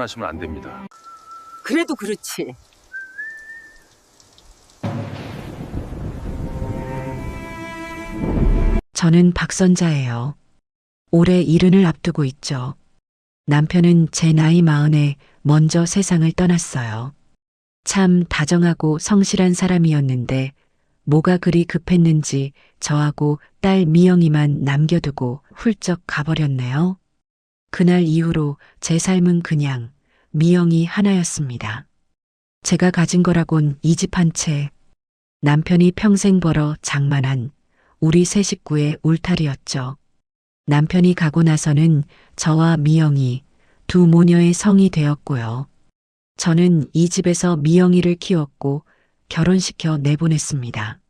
하시면 안 됩니다. 그래도 그렇지. 저는 박선자예요. 올해 70을 앞두고 있죠. 남편은 제 나이 40에 먼저 세상을 떠났어요. 참 다정하고 성실한 사람이었는데 뭐가 그리 급했는지 저하고 딸 미영이만 남겨두고 훌쩍 가버렸네요. 그날 이후로 제 삶은 그냥 미영이 하나였습니다. 제가 가진 거라곤 이 집 한 채, 남편이 평생 벌어 장만한 우리 세 식구의 울타리였죠. 남편이 가고 나서는 저와 미영이 두 모녀의 성이 되었고요. 저는 이 집에서 미영이를 키웠고 결혼시켜 내보냈습니다.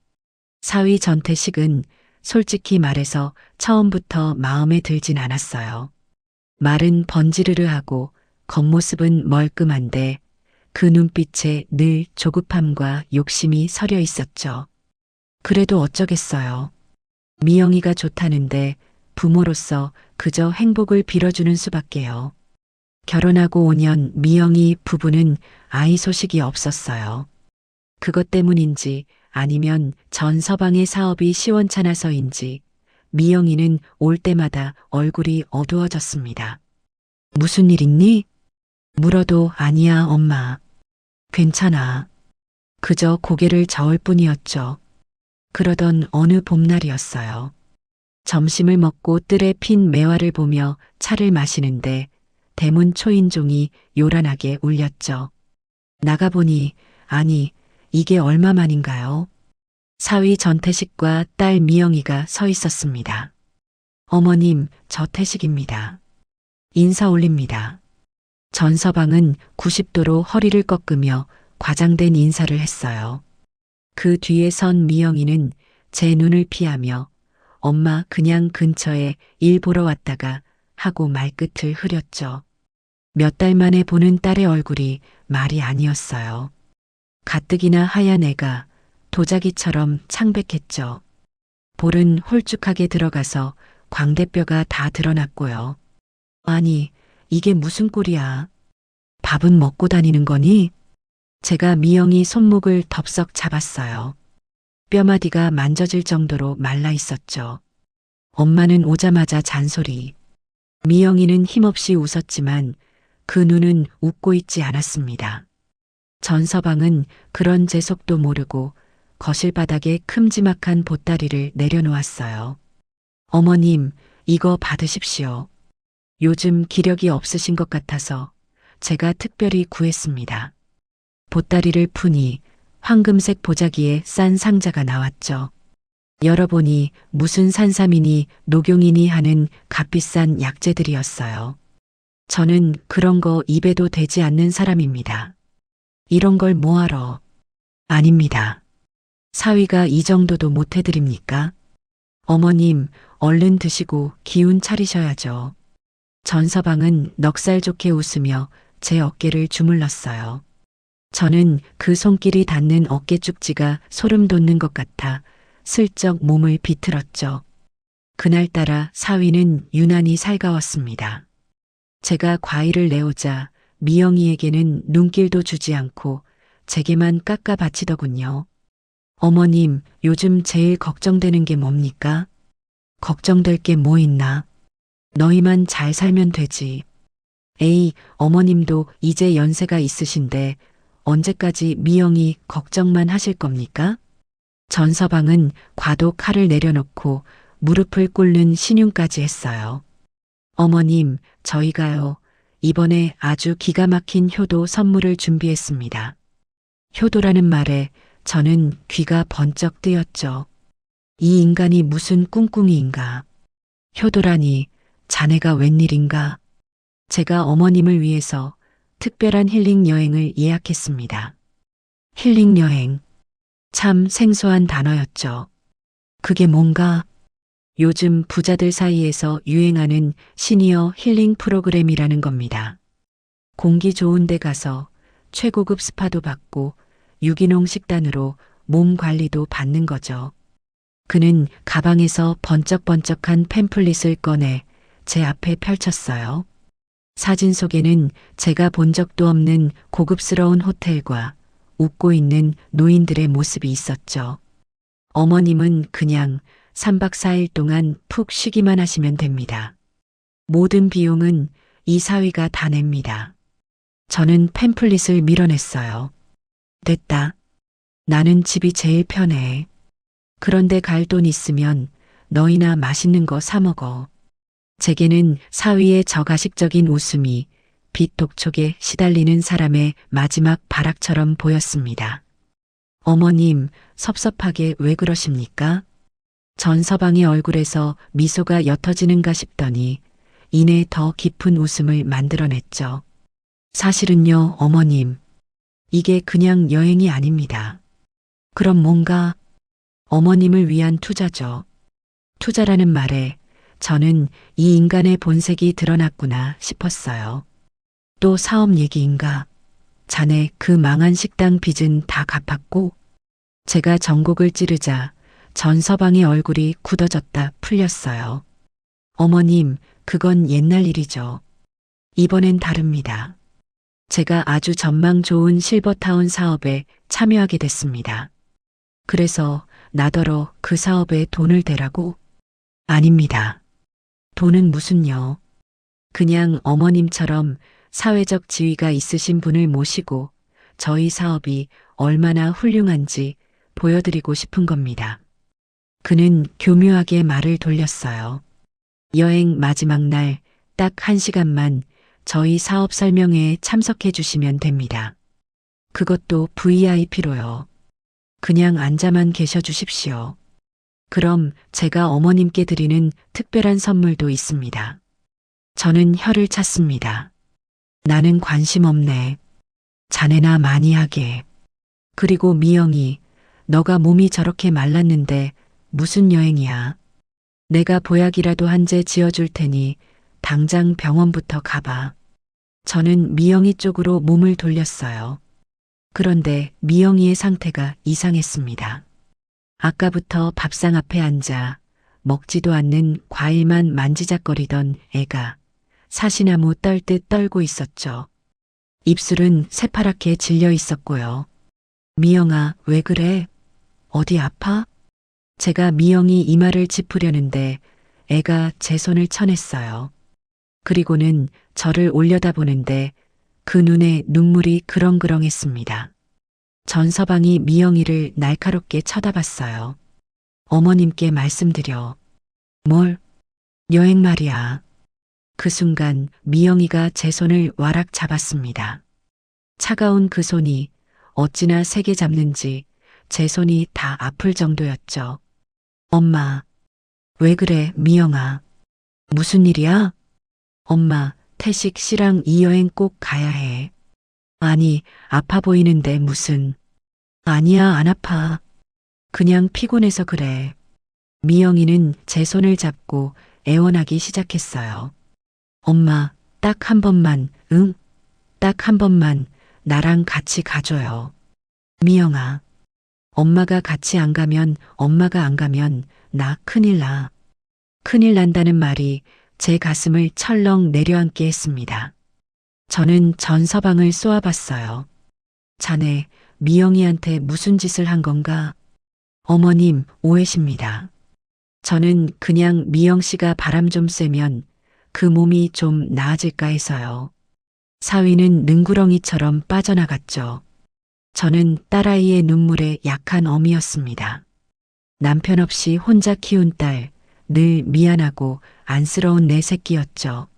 사위 전태식은 솔직히 말해서 처음부터 마음에 들진 않았어요. 말은 번지르르하고 겉모습은 멀끔한데 그 눈빛에 늘 조급함과 욕심이 서려 있었죠. 그래도 어쩌겠어요. 미영이가 좋다는데 부모로서 그저 행복을 빌어주는 수밖에요. 결혼하고 5년 미영이 부부는 아이 소식이 없었어요. 그것 때문인지 아니면 전 서방의 사업이 시원찮아서인지 미영이는 올 때마다 얼굴이 어두워졌습니다. 무슨 일 있니? 물어도 아니야, 엄마. 괜찮아. 그저 고개를 저을 뿐이었죠. 그러던 어느 봄날이었어요. 점심을 먹고 뜰에 핀 매화를 보며 차를 마시는데 대문 초인종이 요란하게 울렸죠. 나가보니 아니 이게 얼마만인가요? 사위 전태식과 딸 미영이가 서 있었습니다. 어머님, 저 태식입니다. 인사 올립니다. 전서방은 90도로 허리를 꺾으며 과장된 인사를 했어요. 그 뒤에 선 미영이는 제 눈을 피하며 엄마 그냥 근처에 일 보러 왔다가 하고 말끝을 흐렸죠. 몇 달 만에 보는 딸의 얼굴이 말이 아니었어요. 가뜩이나 하얀 애가 도자기처럼 창백했죠. 볼은 홀쭉하게 들어가서 광대뼈가 다 드러났고요. 아니, 이게 무슨 꼴이야. 밥은 먹고 다니는 거니? 제가 미영이 손목을 덥석 잡았어요. 뼈마디가 만져질 정도로 말라 있었죠. 엄마는 오자마자 잔소리. 미영이는 힘없이 웃었지만 그 눈은 웃고 있지 않았습니다. 전서방은 그런 제 속도 모르고 거실 바닥에 큼지막한 보따리를 내려놓았어요. 어머님, 이거 받으십시오. 요즘 기력이 없으신 것 같아서 제가 특별히 구했습니다. 보따리를 푸니 황금색 보자기에 싼 상자가 나왔죠. 열어보니 무슨 산삼이니 녹용이니 하는 값비싼 약재들이었어요. 저는 그런 거 입에도 대지 않는 사람입니다. 이런 걸 뭐하러? 아닙니다. 사위가 이 정도도 못 해드립니까? 어머님, 얼른 드시고 기운 차리셔야죠. 전서방은 넉살 좋게 웃으며 제 어깨를 주물렀어요. 저는 그 손길이 닿는 어깨 쪽지가 소름 돋는 것 같아 슬쩍 몸을 비틀었죠. 그날따라 사위는 유난히 살가웠습니다. 제가 과일을 내오자 미영이에게는 눈길도 주지 않고 제게만 깎아 바치더군요. 어머님, 요즘 제일 걱정되는 게 뭡니까? 걱정될 게 뭐 있나? 너희만 잘 살면 되지. 에이, 어머님도 이제 연세가 있으신데 언제까지 미영이 걱정만 하실 겁니까? 전서방은 과도 칼을 내려놓고 무릎을 꿇는 신용까지 했어요. 어머님, 저희가요, 이번에 아주 기가 막힌 효도 선물을 준비했습니다. 효도라는 말에 저는 귀가 번쩍 뜨였죠. 이 인간이 무슨 꿍꿍이인가. 효도라니 자네가 웬일인가. 제가 어머님을 위해서 특별한 힐링 여행을 예약했습니다. 힐링 여행. 참 생소한 단어였죠. 그게 뭔가? 요즘 부자들 사이에서 유행하는 시니어 힐링 프로그램이라는 겁니다. 공기 좋은 데 가서 최고급 스파도 받고 유기농 식단으로 몸 관리도 받는 거죠. 그는 가방에서 번쩍번쩍한 팸플릿을 꺼내 제 앞에 펼쳤어요. 사진 속에는 제가 본 적도 없는 고급스러운 호텔과 웃고 있는 노인들의 모습이 있었죠. 어머님은 그냥 3박 4일 동안 푹 쉬기만 하시면 됩니다. 모든 비용은 이 사위가 다 냅니다. 저는 팸플릿을 밀어냈어요. 됐다. 나는 집이 제일 편해. 그런데 갈 돈 있으면 너희나 맛있는 거 사 먹어. 제게는 사위의 저가식적인 웃음이 빛 독촉에 시달리는 사람의 마지막 발악처럼 보였습니다. 어머님, 섭섭하게 왜 그러십니까? 전서방의 얼굴에서 미소가 옅어지는가 싶더니 이내 더 깊은 웃음을 만들어냈죠. 사실은요, 어머님. 이게 그냥 여행이 아닙니다. 그럼 뭔가 어머님을 위한 투자죠. 투자라는 말에 저는 이 인간의 본색이 드러났구나 싶었어요. 또 사업 얘기인가? 자네 그 망한 식당 빚은 다 갚았고? 제가 전곡을 찌르자 전서방의 얼굴이 굳어졌다 풀렸어요. 어머님, 그건 옛날 일이죠. 이번엔 다릅니다. 제가 아주 전망 좋은 실버타운 사업에 참여하게 됐습니다. 그래서 나더러 그 사업에 돈을 대라고? 아닙니다. 돈은 무슨요. 그냥 어머님처럼 사회적 지위가 있으신 분을 모시고 저희 사업이 얼마나 훌륭한지 보여드리고 싶은 겁니다. 그는 교묘하게 말을 돌렸어요. 여행 마지막 날 딱 1시간만 저희 사업 설명회에 참석해 주시면 됩니다. 그것도 VIP로요. 그냥 앉아만 계셔 주십시오. 그럼 제가 어머님께 드리는 특별한 선물도 있습니다. 저는 혀를 찼습니다. 나는 관심 없네. 자네나 많이 하게. 그리고 미영이, 너가 몸이 저렇게 말랐는데 무슨 여행이야. 내가 보약이라도 한 제 지어줄 테니 당장 병원부터 가봐. 저는 미영이 쪽으로 몸을 돌렸어요. 그런데 미영이의 상태가 이상했습니다. 아까부터 밥상 앞에 앉아 먹지도 않는 과일만 만지작거리던 애가 사시나무 떨듯 떨고 있었죠. 입술은 새파랗게 질려 있었고요. 미영아, 왜 그래? 어디 아파? 제가 미영이 이마를 짚으려는데 애가 제 손을 쳐냈어요. 그리고는 저를 올려다보는데 그 눈에 눈물이 그렁그렁했습니다. 전서방이 미영이를 날카롭게 쳐다봤어요. 어머님께 말씀드려. 뭘? 여행 말이야. 그 순간 미영이가 제 손을 와락 잡았습니다. 차가운 그 손이 어찌나 세게 잡는지 제 손이 다 아플 정도였죠. 엄마, 왜 그래, 미영아? 무슨 일이야? 엄마, 태식 씨랑 이 여행 꼭 가야 해. 아니, 아파 보이는데 무슨. 아니야, 안 아파. 그냥 피곤해서 그래. 미영이는 제 손을 잡고 애원하기 시작했어요. 엄마, 딱 한 번만, 응? 딱 한 번만 나랑 같이 가줘요. 미영아, 엄마가 같이 안 가면, 엄마가 안 가면 나 큰일 나. 큰일 난다는 말이 제 가슴을 철렁 내려앉게 했습니다. 저는 전서방을 쏘아봤어요. 자네, 미영이한테 무슨 짓을 한 건가? 어머님, 오해십니다. 저는 그냥 미영 씨가 바람 좀 쐬면 그 몸이 좀 나아질까 해서요. 사위는 능구렁이처럼 빠져나갔죠. 저는 딸아이의 눈물에 약한 어미였습니다. 남편 없이 혼자 키운 딸, 늘 미안하고 안쓰러운 내 새끼였죠.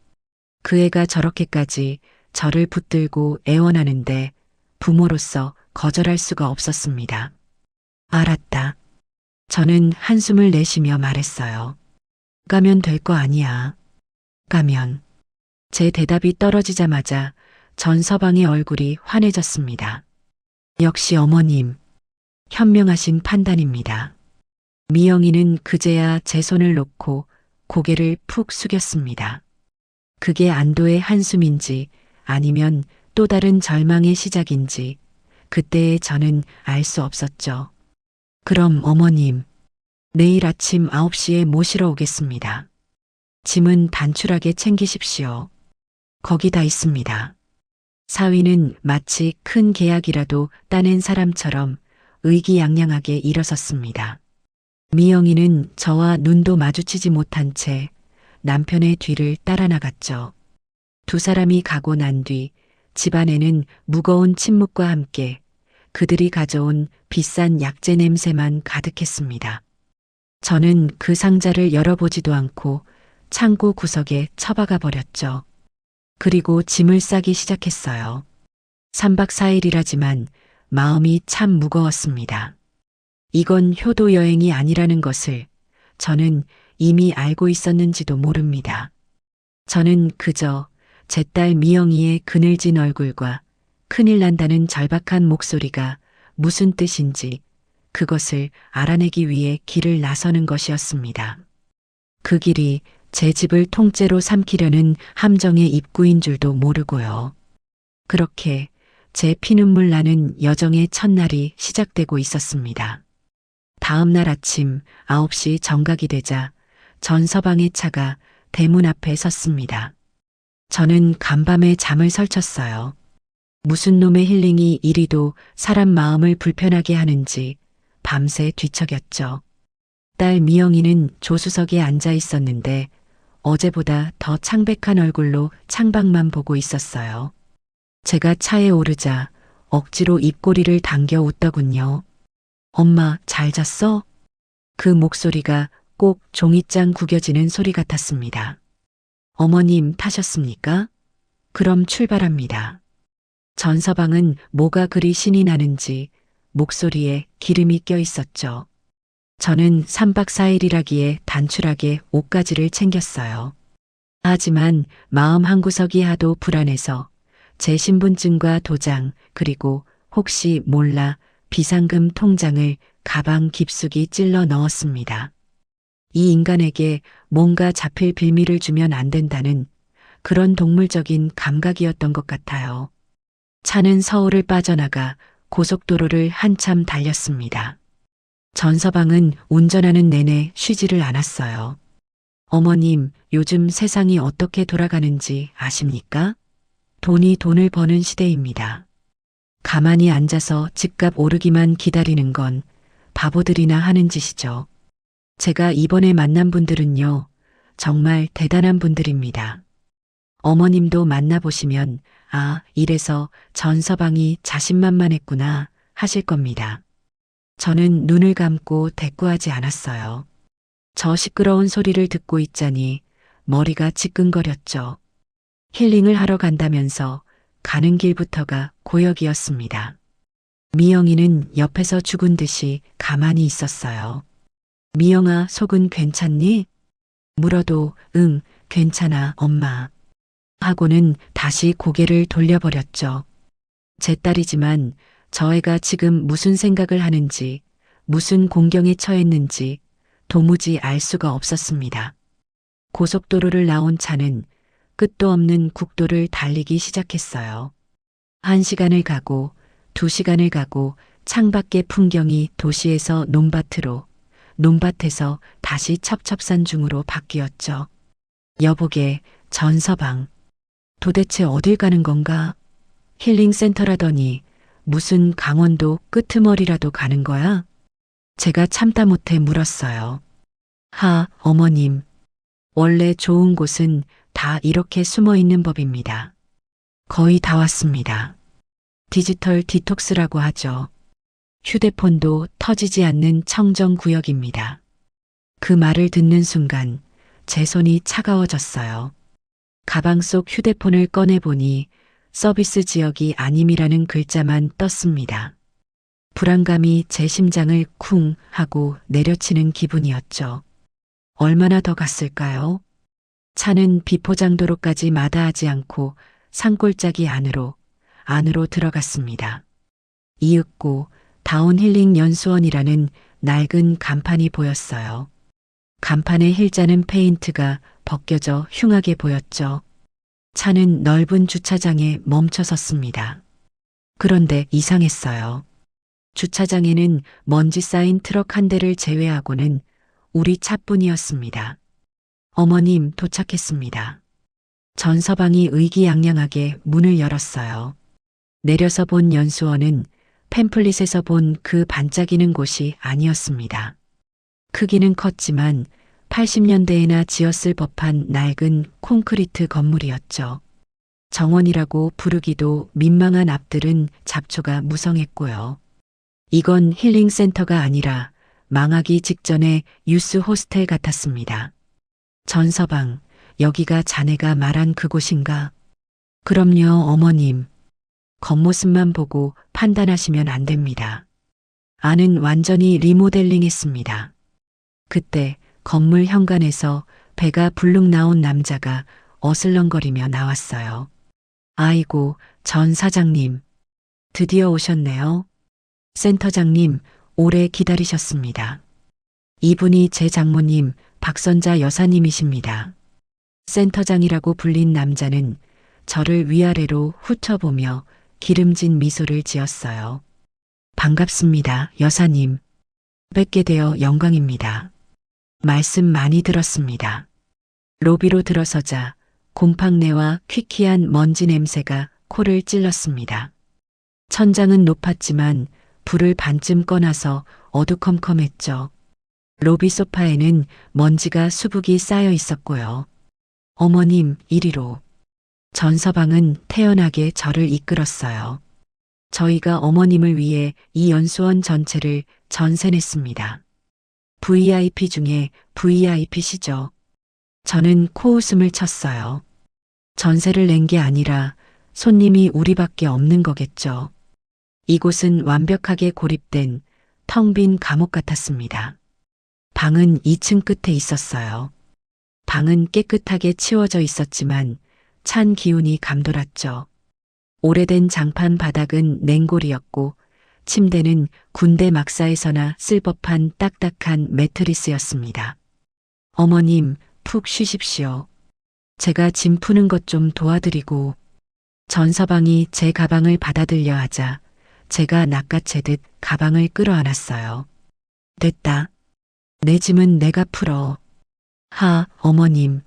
그 애가 저렇게까지 저를 붙들고 애원하는데 부모로서 거절할 수가 없었습니다. 알았다. 저는 한숨을 내쉬며 말했어요. 가면 될 거 아니야. 가면. 제 대답이 떨어지자마자 전서방의 얼굴이 환해졌습니다. 역시 어머님, 현명하신 판단입니다. 미영이는 그제야 제 손을 놓고 고개를 푹 숙였습니다. 그게 안도의 한숨인지 아니면 또 다른 절망의 시작인지 그때의 저는 알 수 없었죠. 그럼 어머님, 내일 아침 9시에 모시러 오겠습니다. 짐은 단출하게 챙기십시오. 거기 다 있습니다. 사위는 마치 큰 계약이라도 따낸 사람처럼 의기양양하게 일어섰습니다. 미영이는 저와 눈도 마주치지 못한 채 남편의 뒤를 따라 나갔죠. 두 사람이 가고 난 뒤 집안에는 무거운 침묵과 함께 그들이 가져온 비싼 약재 냄새만 가득했습니다. 저는 그 상자를 열어보지도 않고 창고 구석에 처박아 버렸죠. 그리고 짐을 싸기 시작했어요. 3박 4일이라지만 마음이 참 무거웠습니다. 이건 효도 여행이 아니라는 것을 저는 이미 알고 있었는지도 모릅니다. 저는 그저 제 딸 미영이의 그늘진 얼굴과 큰일 난다는 절박한 목소리가 무슨 뜻인지 그것을 알아내기 위해 길을 나서는 것이었습니다. 그 길이 제 집을 통째로 삼키려는 함정의 입구인 줄도 모르고요. 그렇게 제 피눈물 나는 여정의 첫날이 시작되고 있었습니다. 다음 날 아침 9시 정각이 되자 전 서방의 차가 대문 앞에 섰습니다. 저는 간밤에 잠을 설쳤어요. 무슨 놈의 힐링이 이리도 사람 마음을 불편하게 하는지 밤새 뒤척였죠. 딸 미영이는 조수석에 앉아 있었는데 어제보다 더 창백한 얼굴로 창밖만 보고 있었어요. 제가 차에 오르자 억지로 입꼬리를 당겨 웃더군요. 엄마, 잘 잤어? 그 목소리가 꼭 종이장 구겨지는 소리 같았습니다. 어머님 타셨습니까? 그럼 출발합니다. 전서방은 뭐가 그리 신이 나는지 목소리에 기름이 껴 있었죠. 저는 3박 4일이라기에 단출하게 옷가지를 챙겼어요. 하지만 마음 한구석이 하도 불안해서 제 신분증과 도장 그리고 혹시 몰라 비상금 통장을 가방 깊숙이 찔러 넣었습니다. 이 인간에게 뭔가 잡힐 빌미를 주면 안 된다는 그런 동물적인 감각이었던 것 같아요. 차는 서울을 빠져나가 고속도로를 한참 달렸습니다. 전서방은 운전하는 내내 쉬지를 않았어요. 어머님, 요즘 세상이 어떻게 돌아가는지 아십니까? 돈이 돈을 버는 시대입니다. 가만히 앉아서 집값 오르기만 기다리는 건 바보들이나 하는 짓이죠. 제가 이번에 만난 분들은요, 정말 대단한 분들입니다. 어머님도 만나보시면, 아, 이래서 전서방이 자신만만했구나 하실 겁니다. 저는 눈을 감고 대꾸하지 않았어요. 저 시끄러운 소리를 듣고 있자니 머리가 지끈거렸죠. 힐링을 하러 간다면서 가는 길부터가 고역이었습니다. 미영이는 옆에서 죽은 듯이 가만히 있었어요. 미영아, 속은 괜찮니? 물어도 응, 괜찮아, 엄마. 하고는 다시 고개를 돌려버렸죠. 제 딸이지만 저 애가 지금 무슨 생각을 하는지, 무슨 공경에 처했는지 도무지 알 수가 없었습니다. 고속도로를 나온 차는 끝도 없는 국도를 달리기 시작했어요. 1시간을 가고 2시간을 가고 창밖의 풍경이 도시에서 논밭으로, 논밭에서 다시 첩첩산중으로 바뀌었죠. 여보게, 전서방. 도대체 어딜 가는 건가? 힐링센터라더니 무슨 강원도 끄트머리라도 가는 거야? 제가 참다 못해 물었어요. 하, 어머님. 원래 좋은 곳은 다 이렇게 숨어 있는 법입니다. 거의 다 왔습니다. 디지털 디톡스라고 하죠. 휴대폰도 터지지 않는 청정구역입니다. 그 말을 듣는 순간 제 손이 차가워졌어요. 가방 속 휴대폰을 꺼내보니 서비스 지역이 아님이라는 글자만 떴습니다. 불안감이 제 심장을 쿵 하고 내려치는 기분이었죠. 얼마나 더 갔을까요? 차는 비포장도로까지 마다하지 않고 산골짜기 안으로 들어갔습니다. 이윽고 다운힐링 연수원이라는 낡은 간판이 보였어요. 간판의 힐자는 페인트가 벗겨져 흉하게 보였죠. 차는 넓은 주차장에 멈춰 섰습니다. 그런데 이상했어요. 주차장에는 먼지 쌓인 트럭 한 대를 제외하고는 우리 차뿐이었습니다. 어머님 도착했습니다. 전서방이 의기양양하게 문을 열었어요. 내려서 본 연수원은 팸플릿에서 본 그 반짝이는 곳이 아니었습니다. 크기는 컸지만 80년대에나 지었을 법한 낡은 콘크리트 건물이었죠. 정원이라고 부르기도 민망한 앞들은 잡초가 무성했고요. 이건 힐링센터가 아니라 망하기 직전의 유스 호스텔 같았습니다. 전서방, 여기가 자네가 말한 그곳인가? 그럼요, 어머님. 겉모습만 보고 판단하시면 안 됩니다. 안은 완전히 리모델링 했습니다. 그때 건물 현관에서 배가 불룩 나온 남자가 어슬렁거리며 나왔어요. 아이고, 전 사장님. 드디어 오셨네요. 센터장님, 오래 기다리셨습니다. 이분이 제 장모님 박선자 여사님이십니다. 센터장이라고 불린 남자는 저를 위아래로 훑어보며 기름진 미소를 지었어요. 반갑습니다, 여사님. 뵙게 되어 영광입니다. 말씀 많이 들었습니다. 로비로 들어서자 곰팡내와 퀴퀴한 먼지 냄새가 코를 찔렀습니다. 천장은 높았지만 불을 반쯤 꺼놔서 어두컴컴했죠. 로비 소파에는 먼지가 수북이 쌓여 있었고요. 어머님, 이리로. 전서방은 태연하게 저를 이끌었어요. 저희가 어머님을 위해 이 연수원 전체를 전세냈습니다. VIP 중에 VIP시죠. 저는 코웃음을 쳤어요. 전세를 낸 게 아니라 손님이 우리밖에 없는 거겠죠. 이곳은 완벽하게 고립된 텅 빈 감옥 같았습니다. 방은 2층 끝에 있었어요. 방은 깨끗하게 치워져 있었지만 찬 기운이 감돌았죠. 오래된 장판 바닥은 냉골이었고 침대는 군대 막사에서나 쓸 법한 딱딱한 매트리스였습니다. 어머님, 푹 쉬십시오. 제가 짐 푸는 것 좀 도와드리고. 전서방이 제 가방을 받아들려 하자 제가 낚아채듯 가방을 끌어안았어요. 됐다. 내 짐은 내가 풀어. 하, 어머님.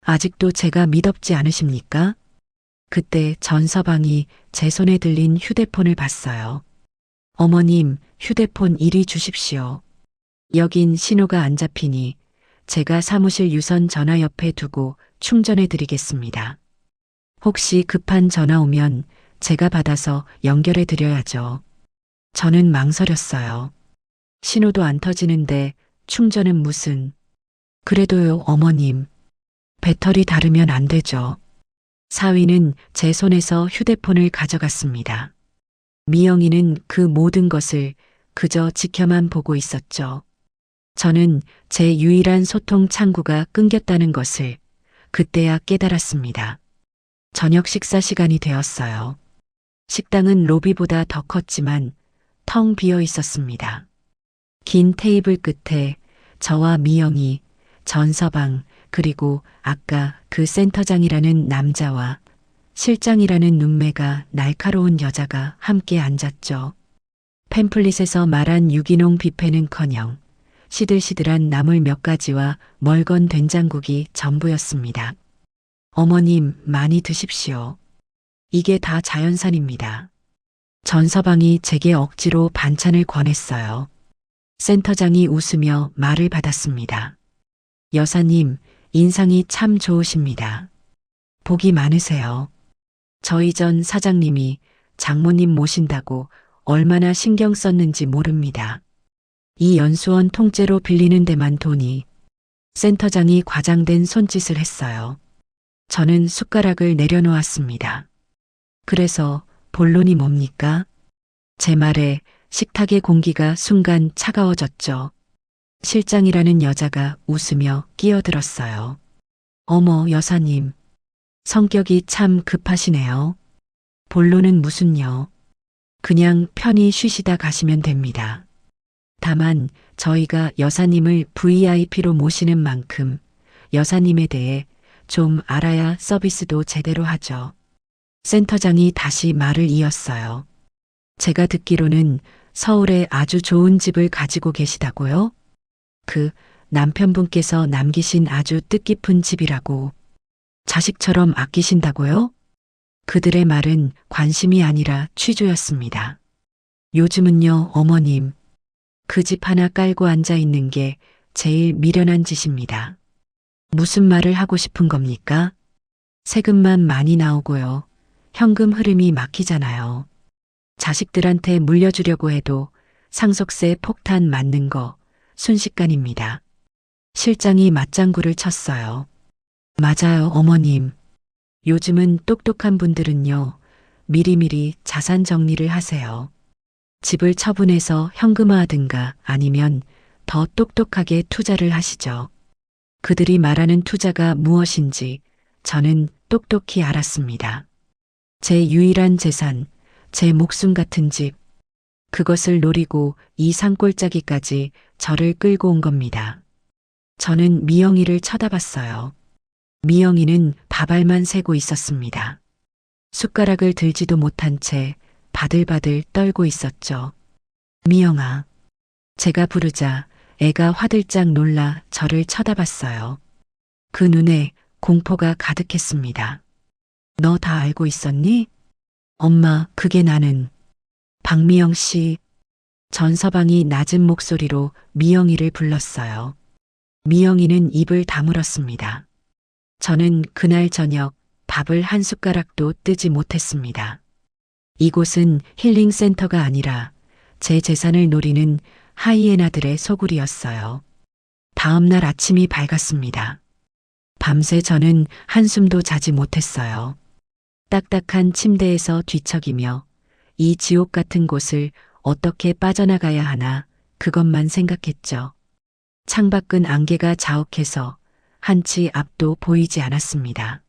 아직도 제가 미덥지 않으십니까? 그때 전서방이 제 손에 들린 휴대폰을 봤어요. 어머님, 휴대폰 이리 주십시오. 여긴 신호가 안 잡히니 제가 사무실 유선 전화 옆에 두고 충전해 드리겠습니다. 혹시 급한 전화 오면 제가 받아서 연결해 드려야죠. 저는 망설였어요. 신호도 안 터지는데 충전은 무슨. 그래도요, 어머님. 배터리 다르면 안 되죠. 사위는 제 손에서 휴대폰을 가져갔습니다. 미영이는 그 모든 것을 그저 지켜만 보고 있었죠. 저는 제 유일한 소통 창구가 끊겼다는 것을 그때야 깨달았습니다. 저녁 식사 시간이 되었어요. 식당은 로비보다 더 컸지만 텅 비어 있었습니다. 긴 테이블 끝에 저와 미영이, 전서방, 그리고 아까 그 센터장이라는 남자와 실장이라는 눈매가 날카로운 여자가 함께 앉았죠. 팸플릿에서 말한 유기농 뷔페는커녕 시들시들한 나물 몇 가지와 멀건 된장국이 전부였습니다. 어머님, 많이 드십시오. 이게 다 자연산입니다. 전서방이 제게 억지로 반찬을 권했어요. 센터장이 웃으며 말을 받았습니다. 여사님, 인상이 참 좋으십니다. 복이 많으세요. 저희 전 사장님이 장모님 모신다고 얼마나 신경 썼는지 모릅니다. 이 연수원 통째로 빌리는 데만 돈이. 센터장이 과장된 손짓을 했어요. 저는 숟가락을 내려놓았습니다. 그래서 본론이 뭡니까? 제 말에 식탁의 공기가 순간 차가워졌죠. 실장이라는 여자가 웃으며 끼어들었어요. 어머, 여사님. 성격이 참 급하시네요. 본론은 무슨요? 그냥 편히 쉬시다 가시면 됩니다. 다만 저희가 여사님을 VIP로 모시는 만큼 여사님에 대해 좀 알아야 서비스도 제대로 하죠. 센터장이 다시 말을 이었어요. 제가 듣기로는 서울에 아주 좋은 집을 가지고 계시다고요? 그 남편분께서 남기신 아주 뜻깊은 집이라고. 자식처럼 아끼신다고요? 그들의 말은 관심이 아니라 취조였습니다. 요즘은요, 어머님. 그 집 하나 깔고 앉아 있는 게 제일 미련한 짓입니다. 무슨 말을 하고 싶은 겁니까? 세금만 많이 나오고요. 현금 흐름이 막히잖아요. 자식들한테 물려주려고 해도 상속세 폭탄 맞는 거 순식간입니다. 실장이 맞장구를 쳤어요. 맞아요, 어머님. 요즘은 똑똑한 분들은요, 미리미리 자산 정리를 하세요. 집을 처분해서 현금화하든가 아니면 더 똑똑하게 투자를 하시죠. 그들이 말하는 투자가 무엇인지 저는 똑똑히 알았습니다. 제 유일한 재산, 제 목숨 같은 집, 그것을 노리고 이 산골짜기까지 저를 끌고 온 겁니다. 저는 미영이를 쳐다봤어요. 미영이는 밥알만 세고 있었습니다. 숟가락을 들지도 못한 채 바들바들 떨고 있었죠. 미영아. 제가 부르자 애가 화들짝 놀라 저를 쳐다봤어요. 그 눈에 공포가 가득했습니다. 너 다 알고 있었니? 엄마, 그게 나는. 박미영 씨. 전서방이 낮은 목소리로 미영이를 불렀어요. 미영이는 입을 다물었습니다. 저는 그날 저녁 밥을 한 숟가락도 뜨지 못했습니다. 이곳은 힐링센터가 아니라 제 재산을 노리는 하이에나들의 소굴이었어요. 다음 날 아침이 밝았습니다. 밤새 저는 한숨도 자지 못했어요. 딱딱한 침대에서 뒤척이며 이 지옥 같은 곳을 어떻게 빠져나가야 하나 그것만 생각했죠. 창밖은 안개가 자욱해서 한치 앞도 보이지 않았습니다.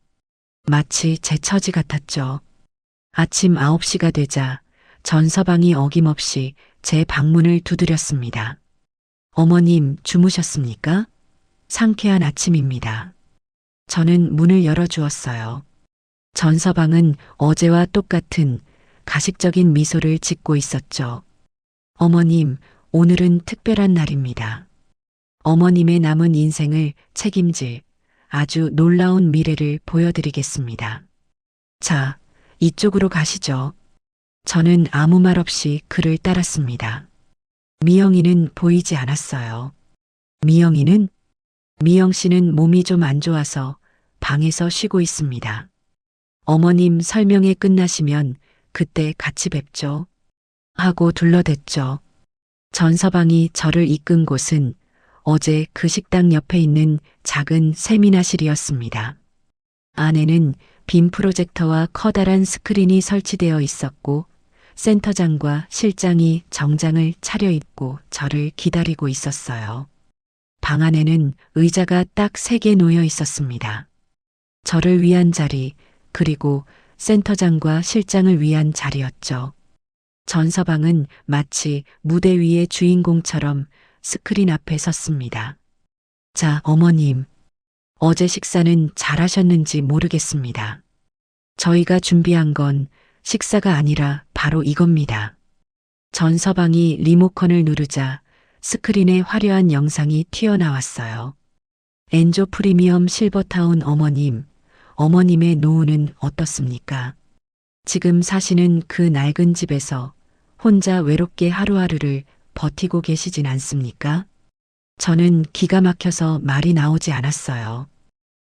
마치 제 처지 같았죠. 아침 9시가 되자 전서방이 어김없이 제 방문을 두드렸습니다. 어머님, 주무셨습니까? 상쾌한 아침입니다. 저는 문을 열어주었어요. 전서방은 어제와 똑같은 가식적인 미소를 짓고 있었죠. 어머님, 오늘은 특별한 날입니다. 어머님의 남은 인생을 책임질 아주 놀라운 미래를 보여드리겠습니다. 자, 이쪽으로 가시죠. 저는 아무 말 없이 그를 따랐습니다. 미영이는 보이지 않았어요. 미영이는? 미영 씨는 몸이 좀 안 좋아서 방에서 쉬고 있습니다. 어머님 설명회 끝나시면 그때 같이 뵙죠. 하고 둘러댔죠. 전서방이 저를 이끈 곳은 어제 그 식당 옆에 있는 작은 세미나실이었습니다. 안에는 빔 프로젝터와 커다란 스크린이 설치되어 있었고 센터장과 실장이 정장을 차려입고 저를 기다리고 있었어요. 방 안에는 의자가 딱 3개 놓여 있었습니다. 저를 위한 자리, 그리고 센터장과 실장을 위한 자리였죠. 전서방은 마치 무대 위의 주인공처럼 스크린 앞에 섰습니다. 자, 어머님. 어제 식사는 잘하셨는지 모르겠습니다. 저희가 준비한 건 식사가 아니라 바로 이겁니다. 전서방이 리모컨을 누르자 스크린에 화려한 영상이 튀어나왔어요. 엔조 프리미엄 실버타운 어머님, 어머님의 노후는 어떻습니까? 지금 사시는 그 낡은 집에서 혼자 외롭게 하루하루를 버티고 계시진 않습니까? 저는 기가 막혀서 말이 나오지 않았어요.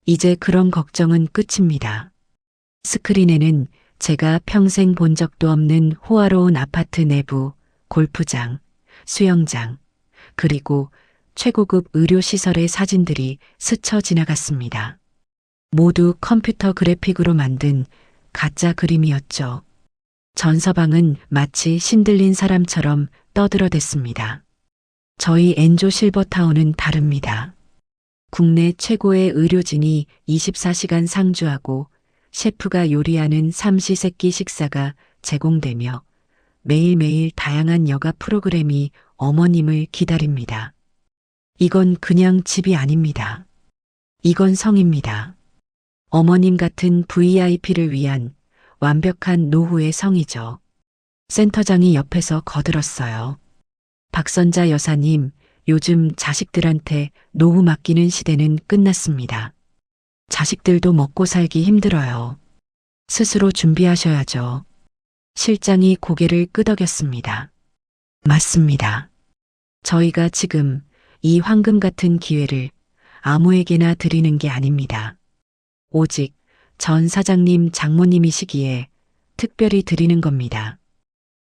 이제 그런 걱정은 끝입니다. 스크린에는 제가 평생 본 적도 없는 호화로운 아파트 내부, 골프장, 수영장, 그리고 최고급 의료시설의 사진들이 스쳐 지나갔습니다. 모두 컴퓨터 그래픽으로 만든 가짜 그림이었죠. 전서방은 마치 신들린 사람처럼 떠들어댔습니다. 저희 엔조 실버타운은 다릅니다. 국내 최고의 의료진이 24시간 상주하고 셰프가 요리하는 삼시세끼 식사가 제공되며 매일매일 다양한 여가 프로그램이 어머님을 기다립니다. 이건 그냥 집이 아닙니다. 이건 성입니다. 어머님 같은 VIP를 위한 완벽한 노후의 성이죠. 센터장이 옆에서 거들었어요. 박선자 여사님, 요즘 자식들한테 노후 맡기는 시대는 끝났습니다. 자식들도 먹고 살기 힘들어요. 스스로 준비하셔야죠. 실장이 고개를 끄덕였습니다. 맞습니다. 저희가 지금 이 황금 같은 기회를 아무에게나 드리는 게 아닙니다. 오직 전 사장님 장모님이시기에 특별히 드리는 겁니다.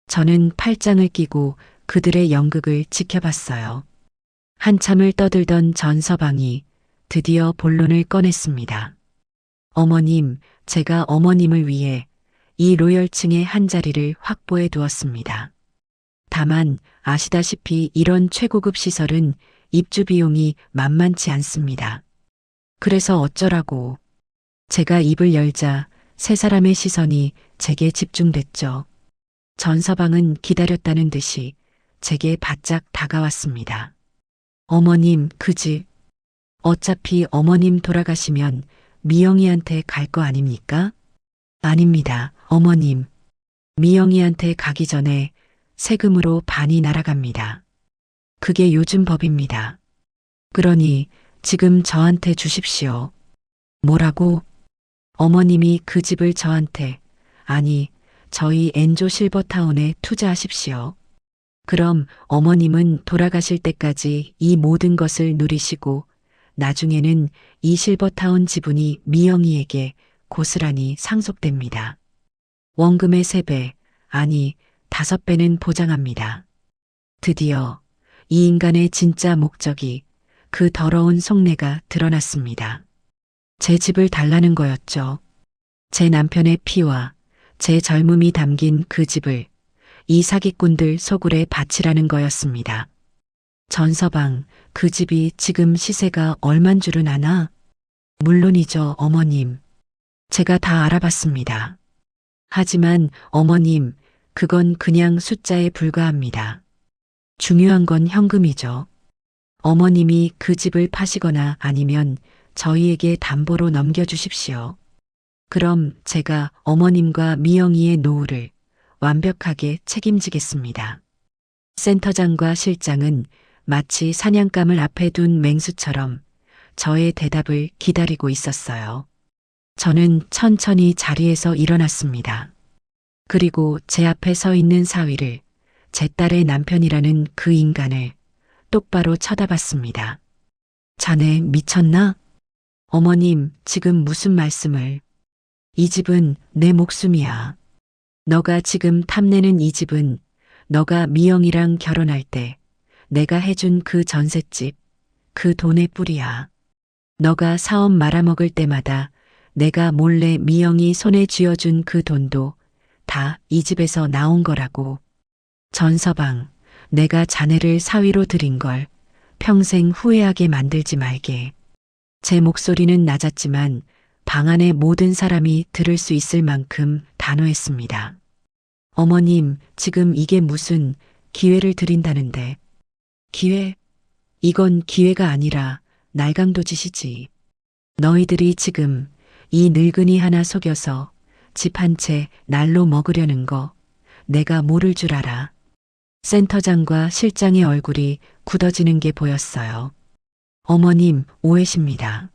저는 팔짱을 끼고 그들의 연극을 지켜봤어요. 한참을 떠들던 전 서방이 드디어 본론을 꺼냈습니다. 어머님, 제가 어머님을 위해 이 로열층의 한 자리를 확보해 두었습니다. 다만 아시다시피 이런 최고급 시설은 입주 비용이 만만치 않습니다. 그래서 어쩌라고. 제가 입을 열자 세 사람의 시선이 제게 집중됐죠. 전 서방은 기다렸다는 듯이 제게 바짝 다가왔습니다. 어머님, 그 집. 어차피 어머님 돌아가시면 미영이한테 갈 거 아닙니까? 아닙니다, 어머님. 미영이한테 가기 전에 세금으로 반이 날아갑니다. 그게 요즘 법입니다. 그러니 지금 저한테 주십시오. 뭐라고? 어머님이 그 집을 저한테, 아니, 저희 엔조 실버타운에 투자하십시오. 그럼 어머님은 돌아가실 때까지 이 모든 것을 누리시고 나중에는 이 실버타운 지분이 미영이에게 고스란히 상속됩니다. 원금의 3배, 아니 5배는 보장합니다. 드디어 이 인간의 진짜 목적이, 그 더러운 속내가 드러났습니다. 제 집을 달라는 거였죠. 제 남편의 피와 제 젊음이 담긴 그 집을 이 사기꾼들 소굴에 바치라는 거였습니다. 전서방, 그 집이 지금 시세가 얼만 줄은 아나? 물론이죠, 어머님. 제가 다 알아봤습니다. 하지만 어머님, 그건 그냥 숫자에 불과합니다. 중요한 건 현금이죠. 어머님이 그 집을 파시거나 아니면 저희에게 담보로 넘겨주십시오. 그럼 제가 어머님과 미영이의 노후를 완벽하게 책임지겠습니다. 센터장과 실장은 마치 사냥감을 앞에 둔 맹수처럼 저의 대답을 기다리고 있었어요. 저는 천천히 자리에서 일어났습니다. 그리고 제 앞에 서 있는 사위를, 제 딸의 남편이라는 그 인간을 똑바로 쳐다봤습니다. 자네 미쳤나? 어머님, 지금 무슨 말씀을. 이 집은 내 목숨이야. 너가 지금 탐내는 이 집은 너가 미영이랑 결혼할 때 내가 해준 그 전셋집, 그 돈의 뿌리야. 너가 사업 말아먹을 때마다 내가 몰래 미영이 손에 쥐어준 그 돈도 다 이 집에서 나온 거라고. 전서방, 내가 자네를 사위로 들인 걸 평생 후회하게 만들지 말게. 제 목소리는 낮았지만 방 안의 모든 사람이 들을 수 있을 만큼 단호했습니다. 어머님, 지금 이게 무슨 기회를 드린다는데. 기회? 이건 기회가 아니라 날강도짓이지. 너희들이 지금 이 늙은이 하나 속여서 집 한 채 날로 먹으려는 거 내가 모를 줄 알아. 센터장과 실장의 얼굴이 굳어지는 게 보였어요. 어머님, 오해십니다.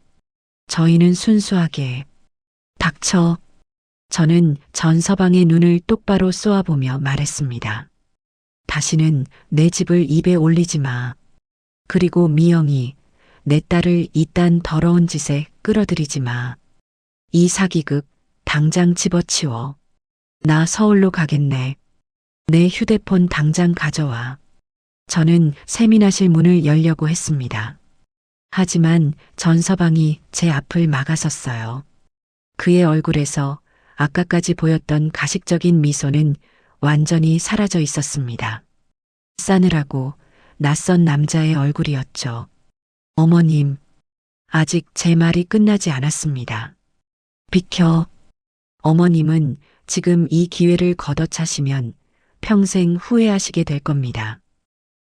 저희는 순수하게. 닥쳐. 저는 전서방의 눈을 똑바로 쏘아보며 말했습니다. 다시는 내 집을 입에 올리지 마. 그리고 미영이, 내 딸을 이딴 더러운 짓에 끌어들이지 마. 이 사기극 당장 집어치워. 나 서울로 가겠네. 내 휴대폰 당장 가져와. 저는 세민하실 문을 열려고 했습니다. 하지만 전서방이 제 앞을 막아섰어요. 그의 얼굴에서 아까까지 보였던 가식적인 미소는 완전히 사라져 있었습니다. 싸늘하고 낯선 남자의 얼굴이었죠. 어머님, 아직 제 말이 끝나지 않았습니다. 비켜. 어머님은 지금 이 기회를 걷어차시면 평생 후회하시게 될 겁니다.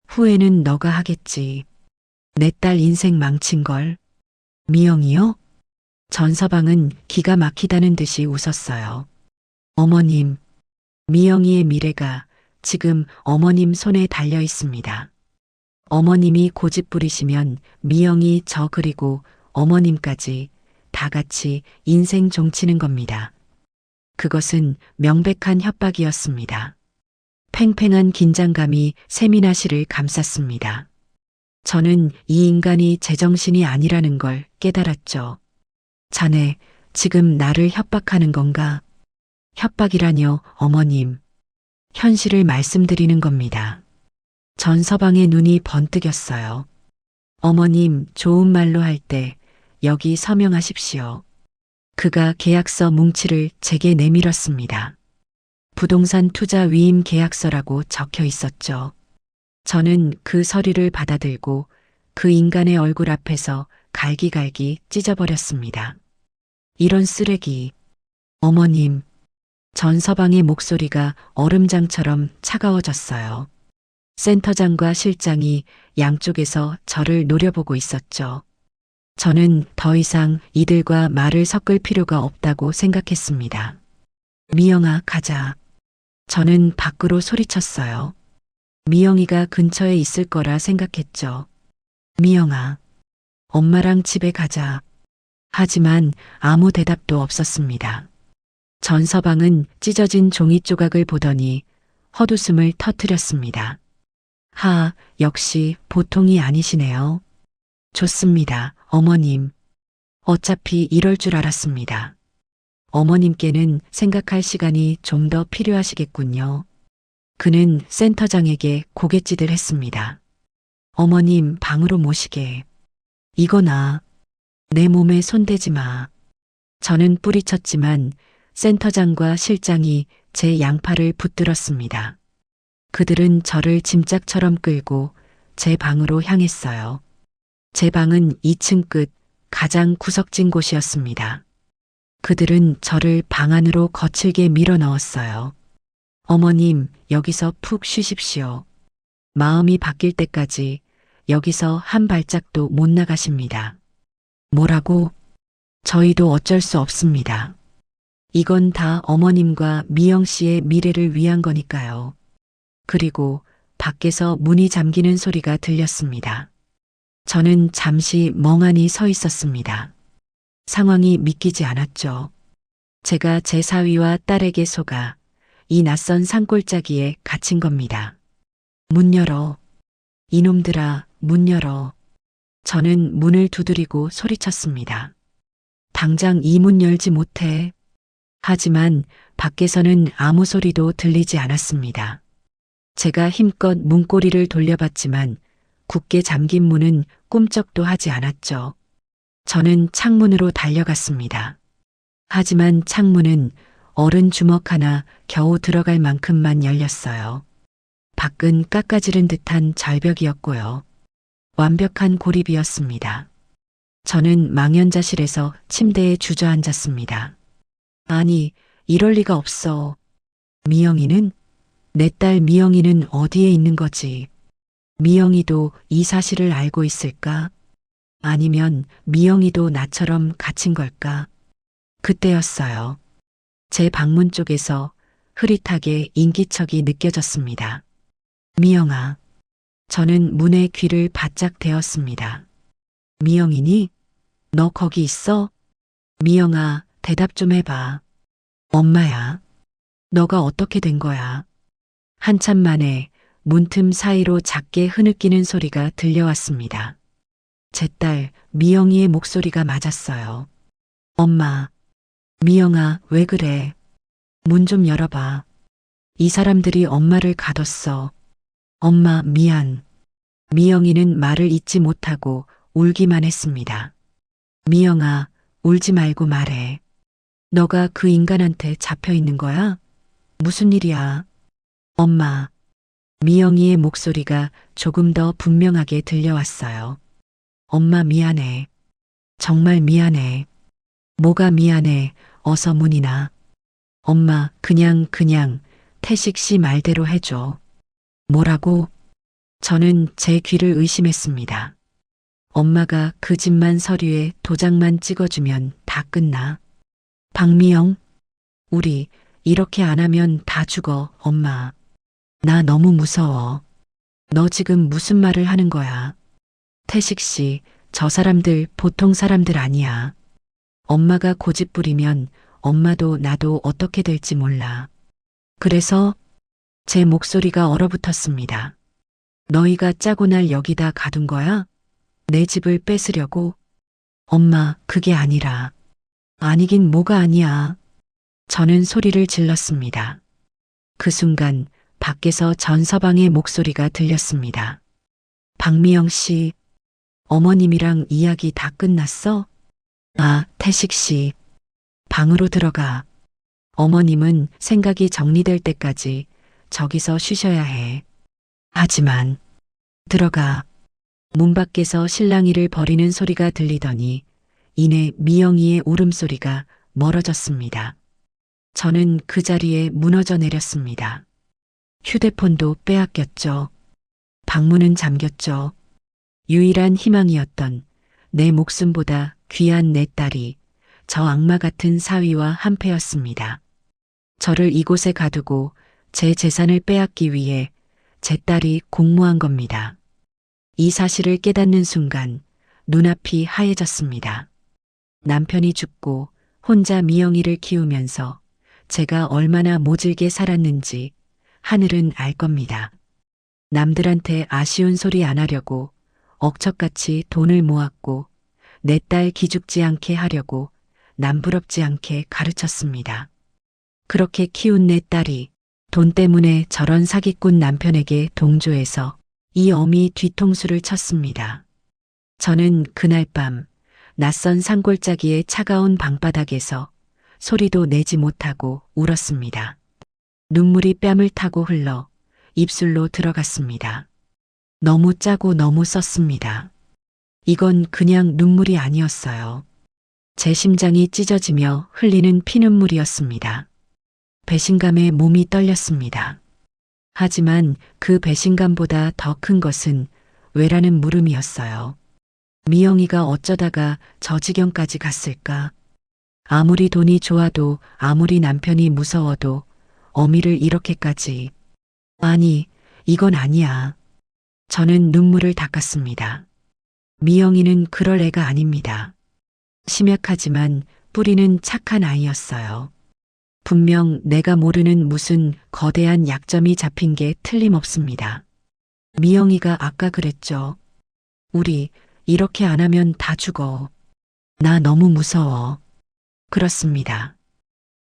후회는 너가 하겠지. 내 딸 인생 망친 걸. 미영이요? 전서방은 기가 막히다는 듯이 웃었어요. 어머님, 미영이의 미래가 지금 어머님 손에 달려 있습니다. 어머님이 고집 부리시면 미영이 저 그리고 어머님까지 다 다 같이 인생 종치는 겁니다. 그것은 명백한 협박이었습니다. 팽팽한 긴장감이 세미나 씨를 감쌌습니다. 저는 이 인간이 제정신이 아니라는 걸 깨달았죠. 자네, 지금 나를 협박하는 건가? 협박이라뇨, 어머님. 현실을 말씀드리는 겁니다. 전서방의 눈이 번뜩였어요. 어머님, 좋은 말로 할 때 여기 서명하십시오. 그가 계약서 뭉치를 제게 내밀었습니다. 부동산 투자 위임 계약서라고 적혀 있었죠. 저는 그 서류를 받아들고 그 인간의 얼굴 앞에서 갈기갈기 찢어버렸습니다. 이런 쓰레기. 어머님. 전서방의 목소리가 얼음장처럼 차가워졌어요. 센터장과 실장이 양쪽에서 저를 노려보고 있었죠. 저는 더 이상 이들과 말을 섞을 필요가 없다고 생각했습니다. 미영아, 가자. 저는 밖으로 소리쳤어요. 미영이가 근처에 있을 거라 생각했죠. 미영아, 엄마랑 집에 가자. 하지만 아무 대답도 없었습니다. 전서방은 찢어진 종이 조각을 보더니 헛웃음을 터뜨렸습니다. 역시 보통이 아니시네요. 좋습니다, 어머님. 어차피 이럴 줄 알았습니다. 어머님께는 생각할 시간이 좀 더 필요하시겠군요. 그는 센터장에게 고갯짓을 했습니다. 어머님, 방으로 모시게. 이거나 내 몸에 손대지 마. 저는 뿌리쳤지만 센터장과 실장이 제 양팔을 붙들었습니다. 그들은 저를 짐짝처럼 끌고 제 방으로 향했어요. 제 방은 2층 끝 가장 구석진 곳이었습니다. 그들은 저를 방 안으로 거칠게 밀어 넣었어요. 어머님, 여기서 푹 쉬십시오. 마음이 바뀔 때까지 여기서 한 발짝도 못 나가십니다. 뭐라고? 저희도 어쩔 수 없습니다. 이건 다 어머님과 미영 씨의 미래를 위한 거니까요. 그리고 밖에서 문이 잠기는 소리가 들렸습니다. 저는 잠시 멍하니 서 있었습니다. 상황이 믿기지 않았죠. 제가 제 사위와 딸에게 속아 이 낯선 산골짜기에 갇힌 겁니다. 문 열어. 이놈들아, 문 열어. 저는 문을 두드리고 소리쳤습니다. 당장 이 문 열지 못해. 하지만 밖에서는 아무 소리도 들리지 않았습니다. 제가 힘껏 문고리를 돌려봤지만 굳게 잠긴 문은 꿈쩍도 하지 않았죠. 저는 창문으로 달려갔습니다. 하지만 창문은 어른 주먹 하나 겨우 들어갈 만큼만 열렸어요. 밖은 깎아지른 듯한 절벽이었고요. 완벽한 고립이었습니다. 저는 망연자실해서 침대에 주저앉았습니다. 아니, 이럴 리가 없어. 미영이는? 내 딸 미영이는 어디에 있는 거지? 미영이도 이 사실을 알고 있을까? 아니면 미영이도 나처럼 갇힌 걸까? 그때였어요. 제 방문 쪽에서 흐릿하게 인기척이 느껴졌습니다. 미영아. 저는 문에 귀를 바짝 대었습니다. 미영이니? 너 거기 있어? 미영아, 대답 좀 해봐. 엄마야. 너가 어떻게 된 거야? 한참 만에 문틈 사이로 작게 흐느끼는 소리가 들려왔습니다. 제 딸 미영이의 목소리가 맞았어요. 엄마. 미영아, 왜 그래? 문 좀 열어봐. 이 사람들이 엄마를 가뒀어. 엄마, 미안. 미영이는 말을 잇지 못하고 울기만 했습니다. 미영아, 울지 말고 말해. 너가 그 인간한테 잡혀 있는 거야? 무슨 일이야? 엄마. 미영이의 목소리가 조금 더 분명하게 들려왔어요. 엄마, 미안해. 정말 미안해. 뭐가 미안해. 어서 문이나. 엄마, 그냥 태식 씨 말대로 해줘. 뭐라고? 저는 제 귀를 의심했습니다. 엄마가 그 집만 서류에 도장만 찍어주면 다 끝나. 박미영, 우리 이렇게 안 하면 다 죽어, 엄마. 나 너무 무서워. 너 지금 무슨 말을 하는 거야? 태식 씨, 저 사람들 보통 사람들 아니야. 엄마가 고집 부리면 엄마도 나도 어떻게 될지 몰라. 그래서 제 목소리가 얼어붙었습니다. 너희가 짜고 날 여기다 가둔 거야? 내 집을 뺏으려고? 엄마, 그게 아니라. 아니긴 뭐가 아니야. 저는 소리를 질렀습니다. 그 순간 밖에서 전서방의 목소리가 들렸습니다. 박미영 씨, 어머님이랑 이야기 다 끝났어? 아, 태식 씨. 방으로 들어가. 어머님은 생각이 정리될 때까지 저기서 쉬셔야 해. 하지만 들어가. 문 밖에서 실랑이를 벌이는 소리가 들리더니 이내 미영이의 울음소리가 멀어졌습니다. 저는 그 자리에 무너져 내렸습니다. 휴대폰도 빼앗겼죠. 방문은 잠겼죠. 유일한 희망이었던 내 목숨보다 귀한 내 딸이 저 악마 같은 사위와 한패였습니다. 저를 이곳에 가두고 제 재산을 빼앗기 위해 제 딸이 공모한 겁니다. 이 사실을 깨닫는 순간 눈앞이 하얘졌습니다. 남편이 죽고 혼자 미영이를 키우면서 제가 얼마나 모질게 살았는지 하늘은 알 겁니다. 남들한테 아쉬운 소리 안 하려고 억척같이 돈을 모았고 내 딸 기죽지 않게 하려고 남부럽지 않게 가르쳤습니다. 그렇게 키운 내 딸이 돈 때문에 저런 사기꾼 남편에게 동조해서 이 어미 뒤통수를 쳤습니다. 저는 그날 밤 낯선 산골짜기의 차가운 방바닥에서 소리도 내지 못하고 울었습니다. 눈물이 뺨을 타고 흘러 입술로 들어갔습니다. 너무 짜고 너무 썼습니다. 이건 그냥 눈물이 아니었어요. 제 심장이 찢어지며 흘리는 피눈물이었습니다. 배신감에 몸이 떨렸습니다. 하지만 그 배신감보다 더 큰 것은 왜라는 물음이었어요. 미영이가 어쩌다가 저 지경까지 갔을까? 아무리 돈이 좋아도 아무리 남편이 무서워도 어미를 이렇게까지. 아니, 이건 아니야. 저는 눈물을 닦았습니다. 미영이는 그럴 애가 아닙니다. 심약하지만 뿌리는 착한 아이였어요. 분명 내가 모르는 무슨 거대한 약점이 잡힌 게 틀림없습니다. 미영이가 아까 그랬죠. 우리 이렇게 안 하면 다 죽어. 나 너무 무서워. 그렇습니다.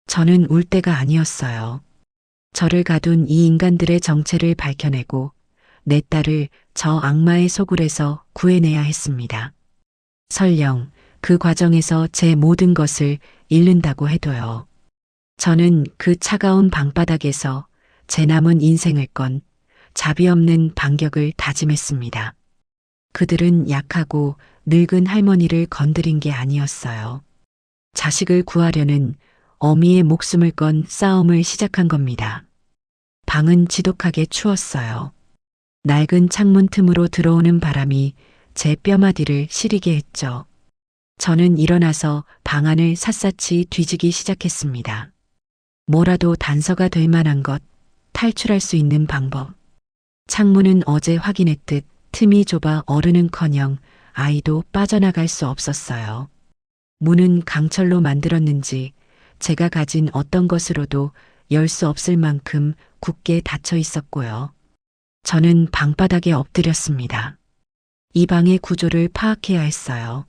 저는 울 때가 아니었어요. 저를 가둔 이 인간들의 정체를 밝혀내고 내 딸을 저 악마의 소굴에서 구해내야 했습니다. 설령 그 과정에서 제 모든 것을 잃는다고 해도요. 저는 그 차가운 방바닥에서 제 남은 인생을 건 자비 없는 반격을 다짐했습니다. 그들은 약하고 늙은 할머니를 건드린 게 아니었어요. 자식을 구하려는 어미의 목숨을 건 싸움을 시작한 겁니다. 방은 지독하게 추웠어요. 낡은 창문 틈으로 들어오는 바람이 제 뼈마디를 시리게 했죠. 저는 일어나서 방 안을 샅샅이 뒤지기 시작했습니다. 뭐라도 단서가 될 만한 것, 탈출할 수 있는 방법. 창문은 어제 확인했듯 틈이 좁아 어른은커녕 아이도 빠져나갈 수 없었어요. 문은 강철로 만들었는지 제가 가진 어떤 것으로도 열 수 없을 만큼 굳게 닫혀 있었고요. 저는 방바닥에 엎드렸습니다. 이 방의 구조를 파악해야 했어요.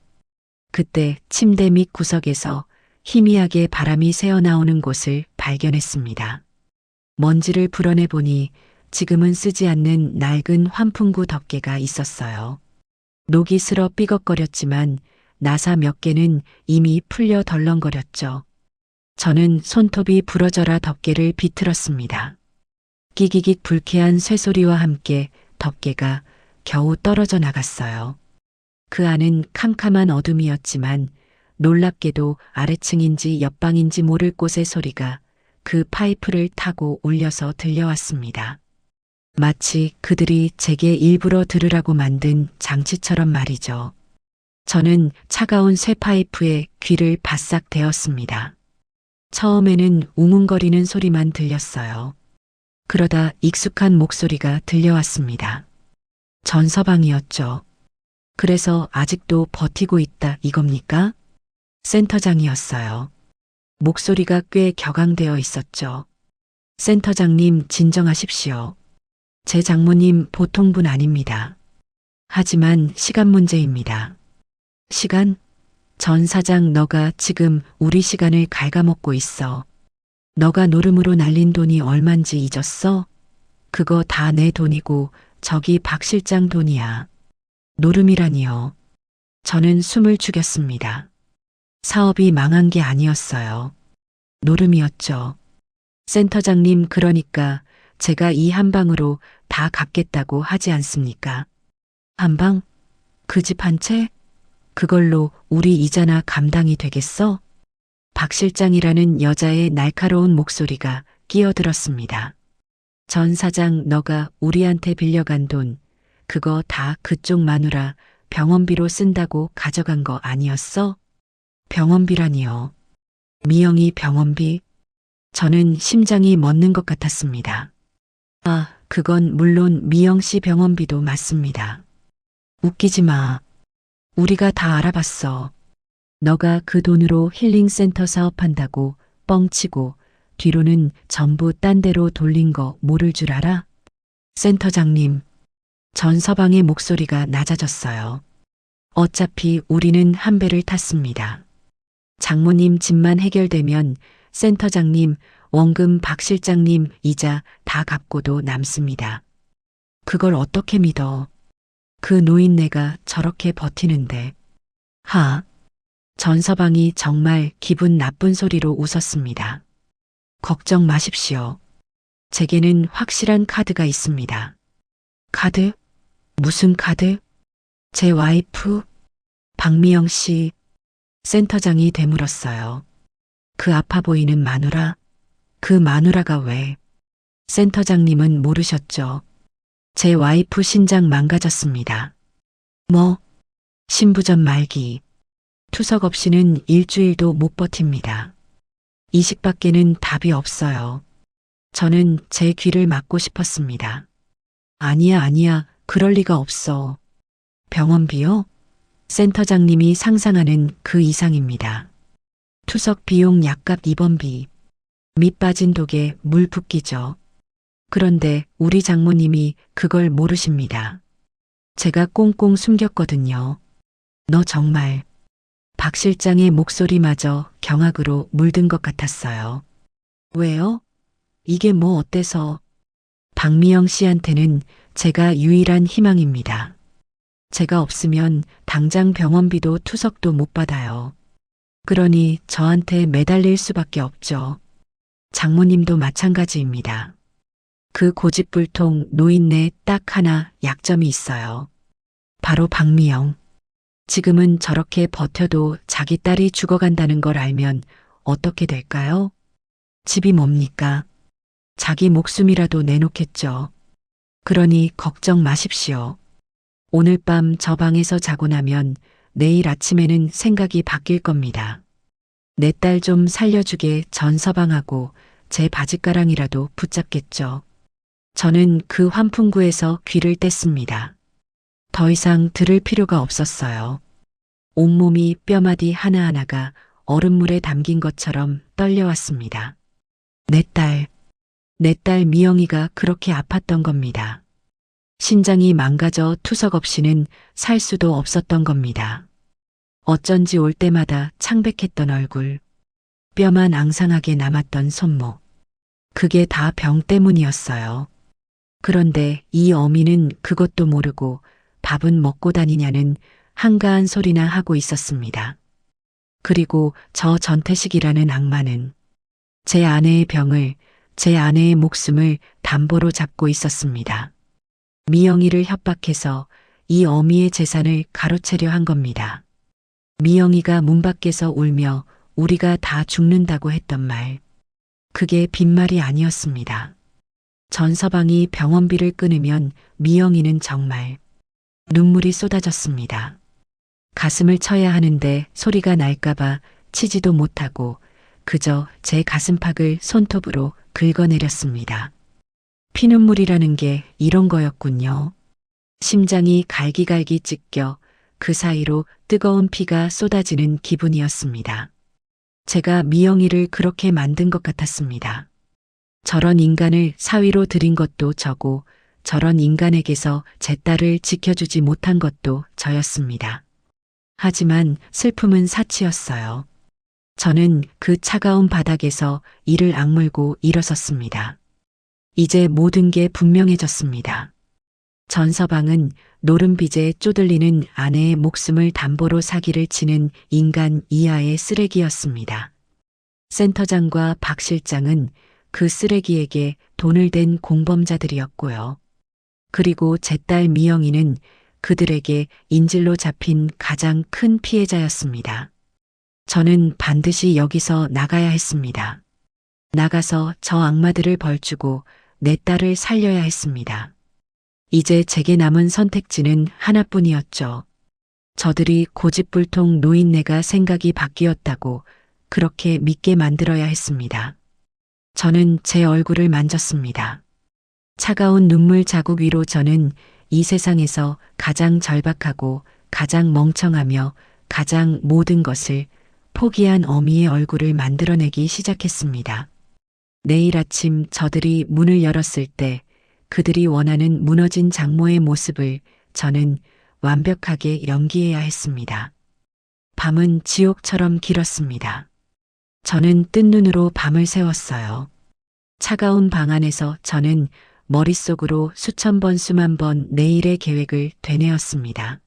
그때 침대 밑 구석에서 희미하게 바람이 새어나오는 곳을 발견했습니다. 먼지를 풀어내 보니 지금은 쓰지 않는 낡은 환풍구 덮개가 있었어요. 녹이 슬어 삐걱거렸지만 나사 몇 개는 이미 풀려 덜렁거렸죠. 저는 손톱이 부러져라 덮개를 비틀었습니다. 끼기깃 불쾌한 쇠소리와 함께 덮개가 겨우 떨어져 나갔어요. 그 안은 캄캄한 어둠이었지만 놀랍게도 아래층인지 옆방인지 모를 곳의 소리가 그 파이프를 타고 울려서 들려왔습니다. 마치 그들이 제게 일부러 들으라고 만든 장치처럼 말이죠. 저는 차가운 쇠 파이프에 귀를 바싹 대었습니다. 처음에는 웅웅거리는 소리만 들렸어요. 그러다 익숙한 목소리가 들려왔습니다. 전서방이었죠. 그래서 아직도 버티고 있다 이겁니까? 센터장이었어요. 목소리가 꽤 격앙되어 있었죠. 센터장님, 진정하십시오. 제 장모님 보통 분 아닙니다. 하지만 시간 문제입니다. 시간? 전 사장, 너가 지금 우리 시간을 갉아먹고 있어. 너가 노름으로 날린 돈이 얼만지 잊었어? 그거 다 내 돈이고 저기 박 실장 돈이야. 노름이라니요. 저는 숨을 죽였습니다. 사업이 망한 게 아니었어요. 노름이었죠. 센터장님, 그러니까 제가 이 한 방으로 다 갚겠다고 하지 않습니까? 한 방? 그 집 한 채? 그걸로 우리 이자나 감당이 되겠어? 박 실장이라는 여자의 날카로운 목소리가 끼어들었습니다. 전 사장, 너가 우리한테 빌려간 돈, 그거 다 그쪽 마누라 병원비로 쓴다고 가져간 거 아니었어? 병원비라니요. 미영이 병원비? 저는 심장이 멎는 것 같았습니다. 아, 그건 물론 미영 씨 병원비도 맞습니다. 웃기지 마. 우리가 다 알아봤어. 너가 그 돈으로 힐링센터 사업한다고 뻥치고 뒤로는 전부 딴 데로 돌린 거 모를 줄 알아? 센터장님, 전서방의 목소리가 낮아졌어요. 어차피 우리는 한 배를 탔습니다. 장모님 집만 해결되면 센터장님, 원금 박 실장님 이자 다 갚고도 남습니다. 그걸 어떻게 믿어? 그 노인네가 저렇게 버티는데. 하. 전서방이 정말 기분 나쁜 소리로 웃었습니다. 걱정 마십시오. 제게는 확실한 카드가 있습니다. 카드? 무슨 카드? 제 와이프? 박미영 씨. 센터장이 되물었어요. 그 아파 보이는 마누라? 그 마누라가 왜? 센터장님은 모르셨죠. 제 와이프 신장 망가졌습니다. 뭐? 신부전 말기. 투석 없이는 일주일도 못 버팁니다. 이식밖에는 답이 없어요. 저는 제 귀를 막고 싶었습니다. 아니야, 아니야. 그럴 리가 없어. 병원비요? 센터장님이 상상하는 그 이상입니다. 투석 비용, 약값, 입원비. 밑 빠진 독에 물 붓기죠. 그런데 우리 장모님이 그걸 모르십니다. 제가 꽁꽁 숨겼거든요. 너 정말. 박 실장의 목소리마저 경악으로 물든 것 같았어요. 왜요? 이게 뭐 어때서? 박미영 씨한테는 제가 유일한 희망입니다. 제가 없으면 당장 병원비도 투석도 못 받아요. 그러니 저한테 매달릴 수밖에 없죠. 장모님도 마찬가지입니다. 그 고집불통 노인네 딱 하나 약점이 있어요. 바로 박미영. 지금은 저렇게 버텨도 자기 딸이 죽어간다는 걸 알면 어떻게 될까요? 집이 뭡니까? 자기 목숨이라도 내놓겠죠. 그러니 걱정 마십시오. 오늘 밤 저 방에서 자고 나면 내일 아침에는 생각이 바뀔 겁니다. 내 딸 좀 살려주게 전서방하고 제 바짓가랑이라도 붙잡겠죠. 저는 그 환풍구에서 귀를 뗐습니다. 더 이상 들을 필요가 없었어요. 온몸이 뼈마디 하나하나가 얼음물에 담긴 것처럼 떨려왔습니다. 내 딸 미영이가 그렇게 아팠던 겁니다. 신장이 망가져 투석 없이는 살 수도 없었던 겁니다. 어쩐지 올 때마다 창백했던 얼굴, 뼈만 앙상하게 남았던 손목. 그게 다 병 때문이었어요. 그런데 이 어미는 그것도 모르고 밥은 먹고 다니냐는 한가한 소리나 하고 있었습니다. 그리고 저 전태식이라는 악마는 제 아내의 병을, 제 아내의 목숨을 담보로 잡고 있었습니다. 미영이를 협박해서 이 어미의 재산을 가로채려 한 겁니다. 미영이가 문 밖에서 울며 우리가 다 죽는다고 했던 말. 그게 빈말이 아니었습니다. 전서방이 병원비를 끊으면 미영이는 정말 눈물이 쏟아졌습니다. 가슴을 쳐야 하는데 소리가 날까봐 치지도 못하고 그저 제 가슴팍을 손톱으로 긁어내렸습니다. 피눈물이라는 게 이런 거였군요. 심장이 갈기갈기 찢겨 그 사이로 뜨거운 피가 쏟아지는 기분이었습니다. 제가 미영이를 그렇게 만든 것 같았습니다. 저런 인간을 사위로 들인 것도 저고 저런 인간에게서 제 딸을 지켜주지 못한 것도 저였습니다. 하지만 슬픔은 사치였어요. 저는 그 차가운 바닥에서 이를 악물고 일어섰습니다. 이제 모든 게 분명해졌습니다. 전서방은 노름빚에 쪼들리는 아내의 목숨을 담보로 사기를 치는 인간 이하의 쓰레기였습니다. 센터장과 박 실장은 그 쓰레기에게 돈을 댄 공범자들이었고요. 그리고 제 딸 미영이는 그들에게 인질로 잡힌 가장 큰 피해자였습니다. 저는 반드시 여기서 나가야 했습니다. 나가서 저 악마들을 벌주고 내 딸을 살려야 했습니다. 이제 제게 남은 선택지는 하나뿐이었죠. 저들이 고집불통 노인네가 생각이 바뀌었다고 그렇게 믿게 만들어야 했습니다. 저는 제 얼굴을 만졌습니다. 차가운 눈물 자국 위로 저는 이 세상에서 가장 절박하고 가장 멍청하며 가장 모든 것을 포기한 어미의 얼굴을 만들어내기 시작했습니다. 내일 아침 저들이 문을 열었을 때 그들이 원하는 무너진 장모의 모습을 저는 완벽하게 연기해야 했습니다. 밤은 지옥처럼 길었습니다. 저는 뜬 눈으로 밤을 새웠어요. 차가운 방 안에서 저는 머릿속으로 수천 번 수만 번 내일의 계획을 되뇌었습니다.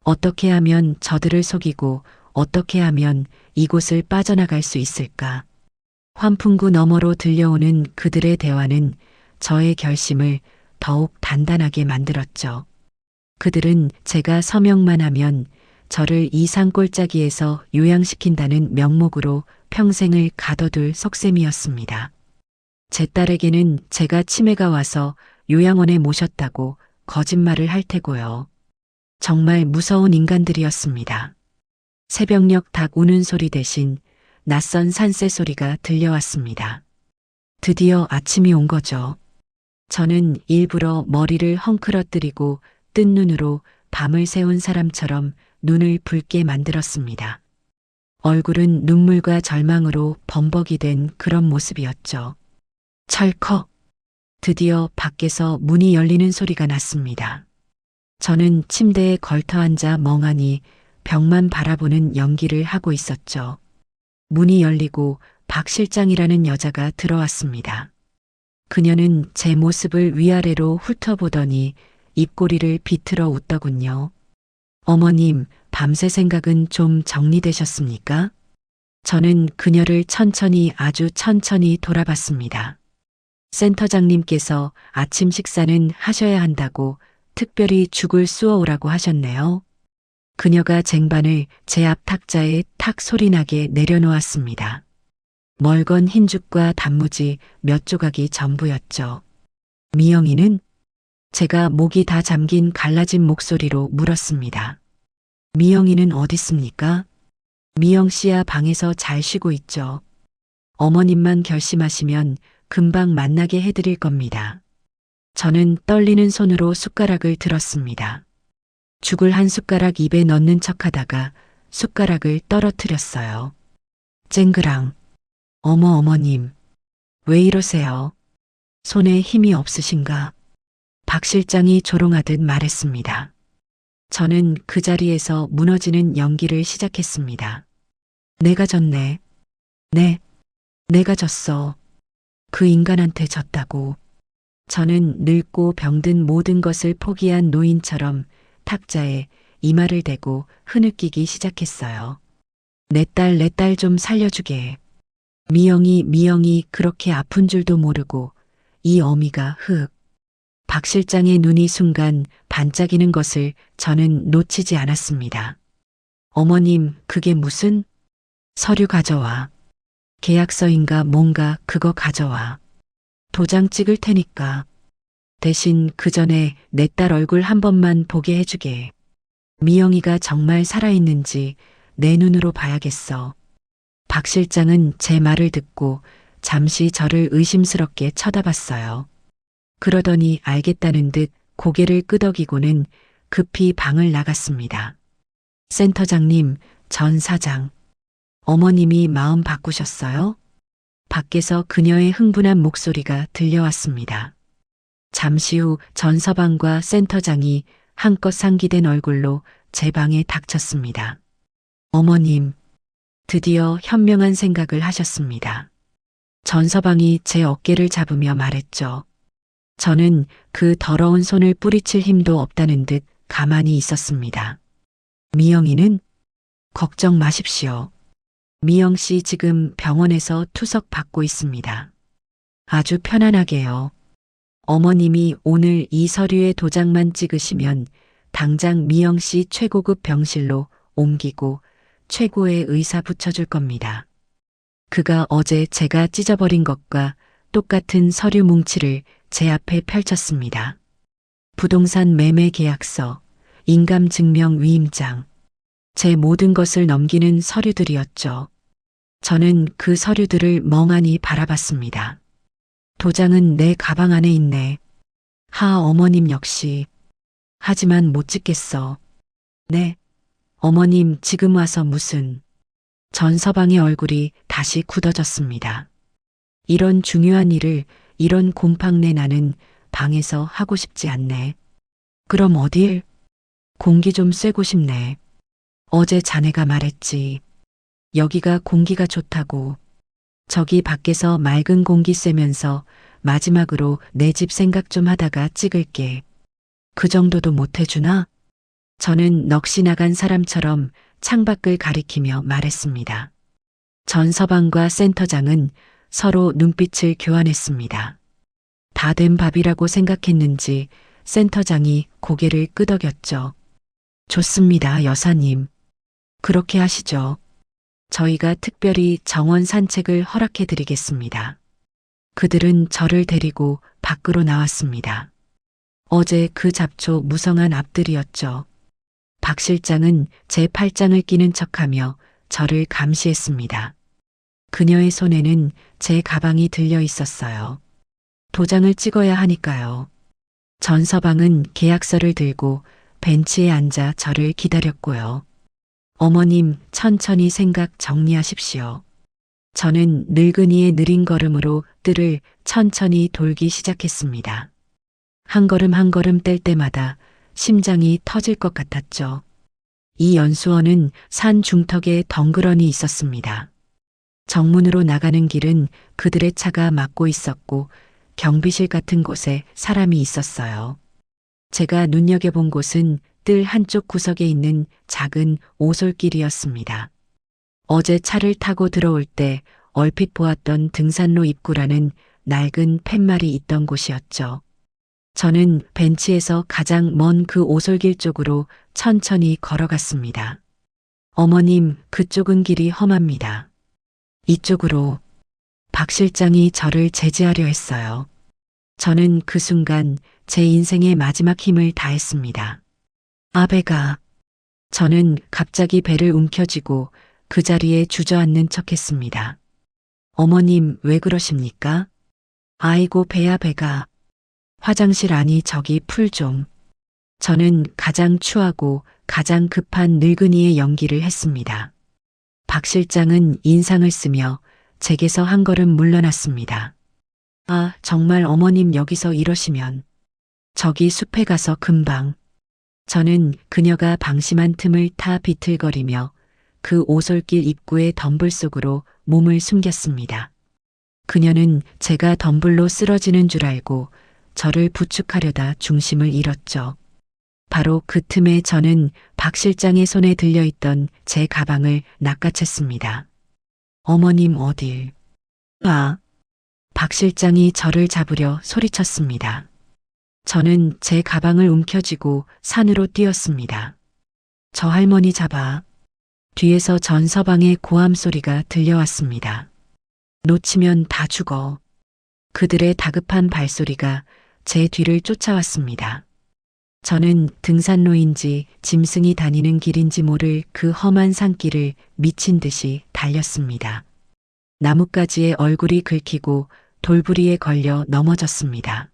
어떻게 하면 저들을 속이고 어떻게 하면 이곳을 빠져나갈 수 있을까? 환풍구 너머로 들려오는 그들의 대화는 저의 결심을 더욱 단단하게 만들었죠. 그들은 제가 서명만 하면 저를 이 산골짜기에서 요양시킨다는 명목으로 평생을 가둬둘 속셈이었습니다. 제 딸에게는 제가 치매가 와서 요양원에 모셨다고 거짓말을 할 테고요. 정말 무서운 인간들이었습니다. 새벽녘 닭 우는 소리 대신 낯선 산새 소리가 들려왔습니다. 드디어 아침이 온 거죠. 저는 일부러 머리를 헝클어뜨리고 뜬 눈으로 밤을 새운 사람처럼 눈을 붉게 만들었습니다. 얼굴은 눈물과 절망으로 범벅이 된 그런 모습이었죠. 철컥. 드디어 밖에서 문이 열리는 소리가 났습니다. 저는 침대에 걸터앉아 멍하니 벽만 바라보는 연기를 하고 있었죠. 문이 열리고 박 실장이라는 여자가 들어왔습니다. 그녀는 제 모습을 위아래로 훑어보더니 입꼬리를 비틀어 웃더군요. 어머님, 밤새 생각은 좀 정리되셨습니까? 저는 그녀를 천천히 아주 천천히 돌아봤습니다. 센터장님께서 아침 식사는 하셔야 한다고 특별히 죽을 쑤어오라고 하셨네요. 그녀가 쟁반을 제 앞 탁자에 탁 소리나게 내려놓았습니다. 멀건 흰죽과 단무지 몇 조각이 전부였죠. 미영이는? 제가 목이 다 잠긴 갈라진 목소리로 물었습니다. 미영이는 어딨습니까? 미영 씨야 방에서 잘 쉬고 있죠. 어머님만 결심하시면 금방 만나게 해드릴 겁니다. 저는 떨리는 손으로 숟가락을 들었습니다. 죽을 한 숟가락 입에 넣는 척하다가 숟가락을 떨어뜨렸어요. 쨍그랑. 어머님. 왜 이러세요? 손에 힘이 없으신가? 박 실장이 조롱하듯 말했습니다. 저는 그 자리에서 무너지는 연기를 시작했습니다. 내가 졌네. 네, 내가 졌어. 그 인간한테 졌다고. 저는 늙고 병든 모든 것을 포기한 노인처럼 탁자에 이마를 대고 흐느끼기 시작했어요. 내 딸 좀 살려주게. 미영이 그렇게 아픈 줄도 모르고 이 어미가 박 실장의 눈이 순간 반짝이는 것을 저는 놓치지 않았습니다. 어머님, 그게 무슨? 서류 가져와. 계약서인가 뭔가 그거 가져와. 도장 찍을 테니까. 대신 그 전에 내 딸 얼굴 한 번만 보게 해주게. 미영이가 정말 살아있는지 내 눈으로 봐야겠어. 박 실장은 제 말을 듣고 잠시 저를 의심스럽게 쳐다봤어요. 그러더니 알겠다는 듯 고개를 끄덕이고는 급히 방을 나갔습니다. 센터장님, 전 사장. 어머님이 마음 바꾸셨어요? 밖에서 그녀의 흥분한 목소리가 들려왔습니다. 잠시 후 전서방과 센터장이 한껏 상기된 얼굴로 제 방에 닥쳤습니다. 어머님, 드디어 현명한 생각을 하셨습니다. 전서방이 제 어깨를 잡으며 말했죠. 저는 그 더러운 손을 뿌리칠 힘도 없다는 듯 가만히 있었습니다. 미영이는? 걱정 마십시오. 미영 씨 지금 병원에서 투석 받고 있습니다. 아주 편안하게요. 어머님이 오늘 이 서류에 도장만 찍으시면 당장 미영 씨 최고급 병실로 옮기고 최고의 의사 붙여줄 겁니다. 그가 어제 제가 찢어버린 것과 똑같은 서류 뭉치를 제 앞에 펼쳤습니다. 부동산 매매 계약서, 인감 증명 위임장, 제 모든 것을 넘기는 서류들이었죠. 저는 그 서류들을 멍하니 바라봤습니다. 도장은 내 가방 안에 있네. 하, 어머님 역시. 하지만 못 찍겠어. 네. 어머님 지금 와서 무슨. 전서방의 얼굴이 다시 굳어졌습니다. 이런 중요한 일을 이런 곰팡내 나는 방에서 하고 싶지 않네. 그럼 어딜? 공기 좀 쐬고 싶네. 어제 자네가 말했지. 여기가 공기가 좋다고. 저기 밖에서 맑은 공기 쐬면서 마지막으로 내 집 생각 좀 하다가 찍을게. 그 정도도 못 해주나? 저는 넋이 나간 사람처럼 창밖을 가리키며 말했습니다. 전서방과 센터장은 서로 눈빛을 교환했습니다. 다 된 밥이라고 생각했는지 센터장이 고개를 끄덕였죠. 좋습니다, 여사님. 그렇게 하시죠. 저희가 특별히 정원 산책을 허락해 드리겠습니다. 그들은 저를 데리고 밖으로 나왔습니다. 어제 그 잡초 무성한 앞들이었죠. 박 실장은 제 팔짱을 끼는 척하며 저를 감시했습니다. 그녀의 손에는 제 가방이 들려 있었어요. 도장을 찍어야 하니까요. 전서방은 계약서를 들고 벤치에 앉아 저를 기다렸고요. 어머님, 천천히 생각 정리하십시오. 저는 늙은이의 느린 걸음으로 뜰을 천천히 돌기 시작했습니다. 한 걸음 한 걸음 뗄 때마다 심장이 터질 것 같았죠. 이 연수원은 산 중턱에 덩그러니 있었습니다. 정문으로 나가는 길은 그들의 차가 막고 있었고 경비실 같은 곳에 사람이 있었어요. 제가 눈여겨본 곳은 뜰 한쪽 구석에 있는 작은 오솔길이었습니다. 어제 차를 타고 들어올 때 얼핏 보았던 등산로 입구라는 낡은 팻말이 있던 곳이었죠. 저는 벤치에서 가장 먼 그 오솔길 쪽으로 천천히 걸어갔습니다. 어머님, 그쪽은 길이 험합니다. 이쪽으로. 박 실장이 저를 제지하려 했어요. 저는 그 순간 제 인생의 마지막 힘을 다했습니다. 아, 배가. 저는 갑자기 배를 움켜쥐고 그 자리에 주저앉는 척했습니다. 어머님, 왜 그러십니까? 아이고, 배야, 배가. 화장실 아니 저기 풀 좀. 저는 가장 추하고 가장 급한 늙은이의 연기를 했습니다. 박 실장은 인상을 쓰며 제게서 한 걸음 물러났습니다. 아, 정말 어머님 여기서 이러시면. 저기 숲에 가서 금방. 저는 그녀가 방심한 틈을 타 비틀거리며 그 오솔길 입구의 덤불 속으로 몸을 숨겼습니다. 그녀는 제가 덤불로 쓰러지는 줄 알고 저를 부축하려다 중심을 잃었죠. 바로 그 틈에 저는 박 실장의 손에 들려있던 제 가방을 낚아챘습니다. 어머님 어딜? 아! 박 실장이 저를 잡으려 소리쳤습니다. 저는 제 가방을 움켜쥐고 산으로 뛰었습니다. 저 할머니 잡아. 뒤에서 전서방의 고함 소리가 들려왔습니다. 놓치면 다 죽어. 그들의 다급한 발소리가 제 뒤를 쫓아왔습니다. 저는 등산로인지 짐승이 다니는 길인지 모를 그 험한 산길을 미친 듯이 달렸습니다. 나뭇가지에 얼굴이 긁히고 돌부리에 걸려 넘어졌습니다.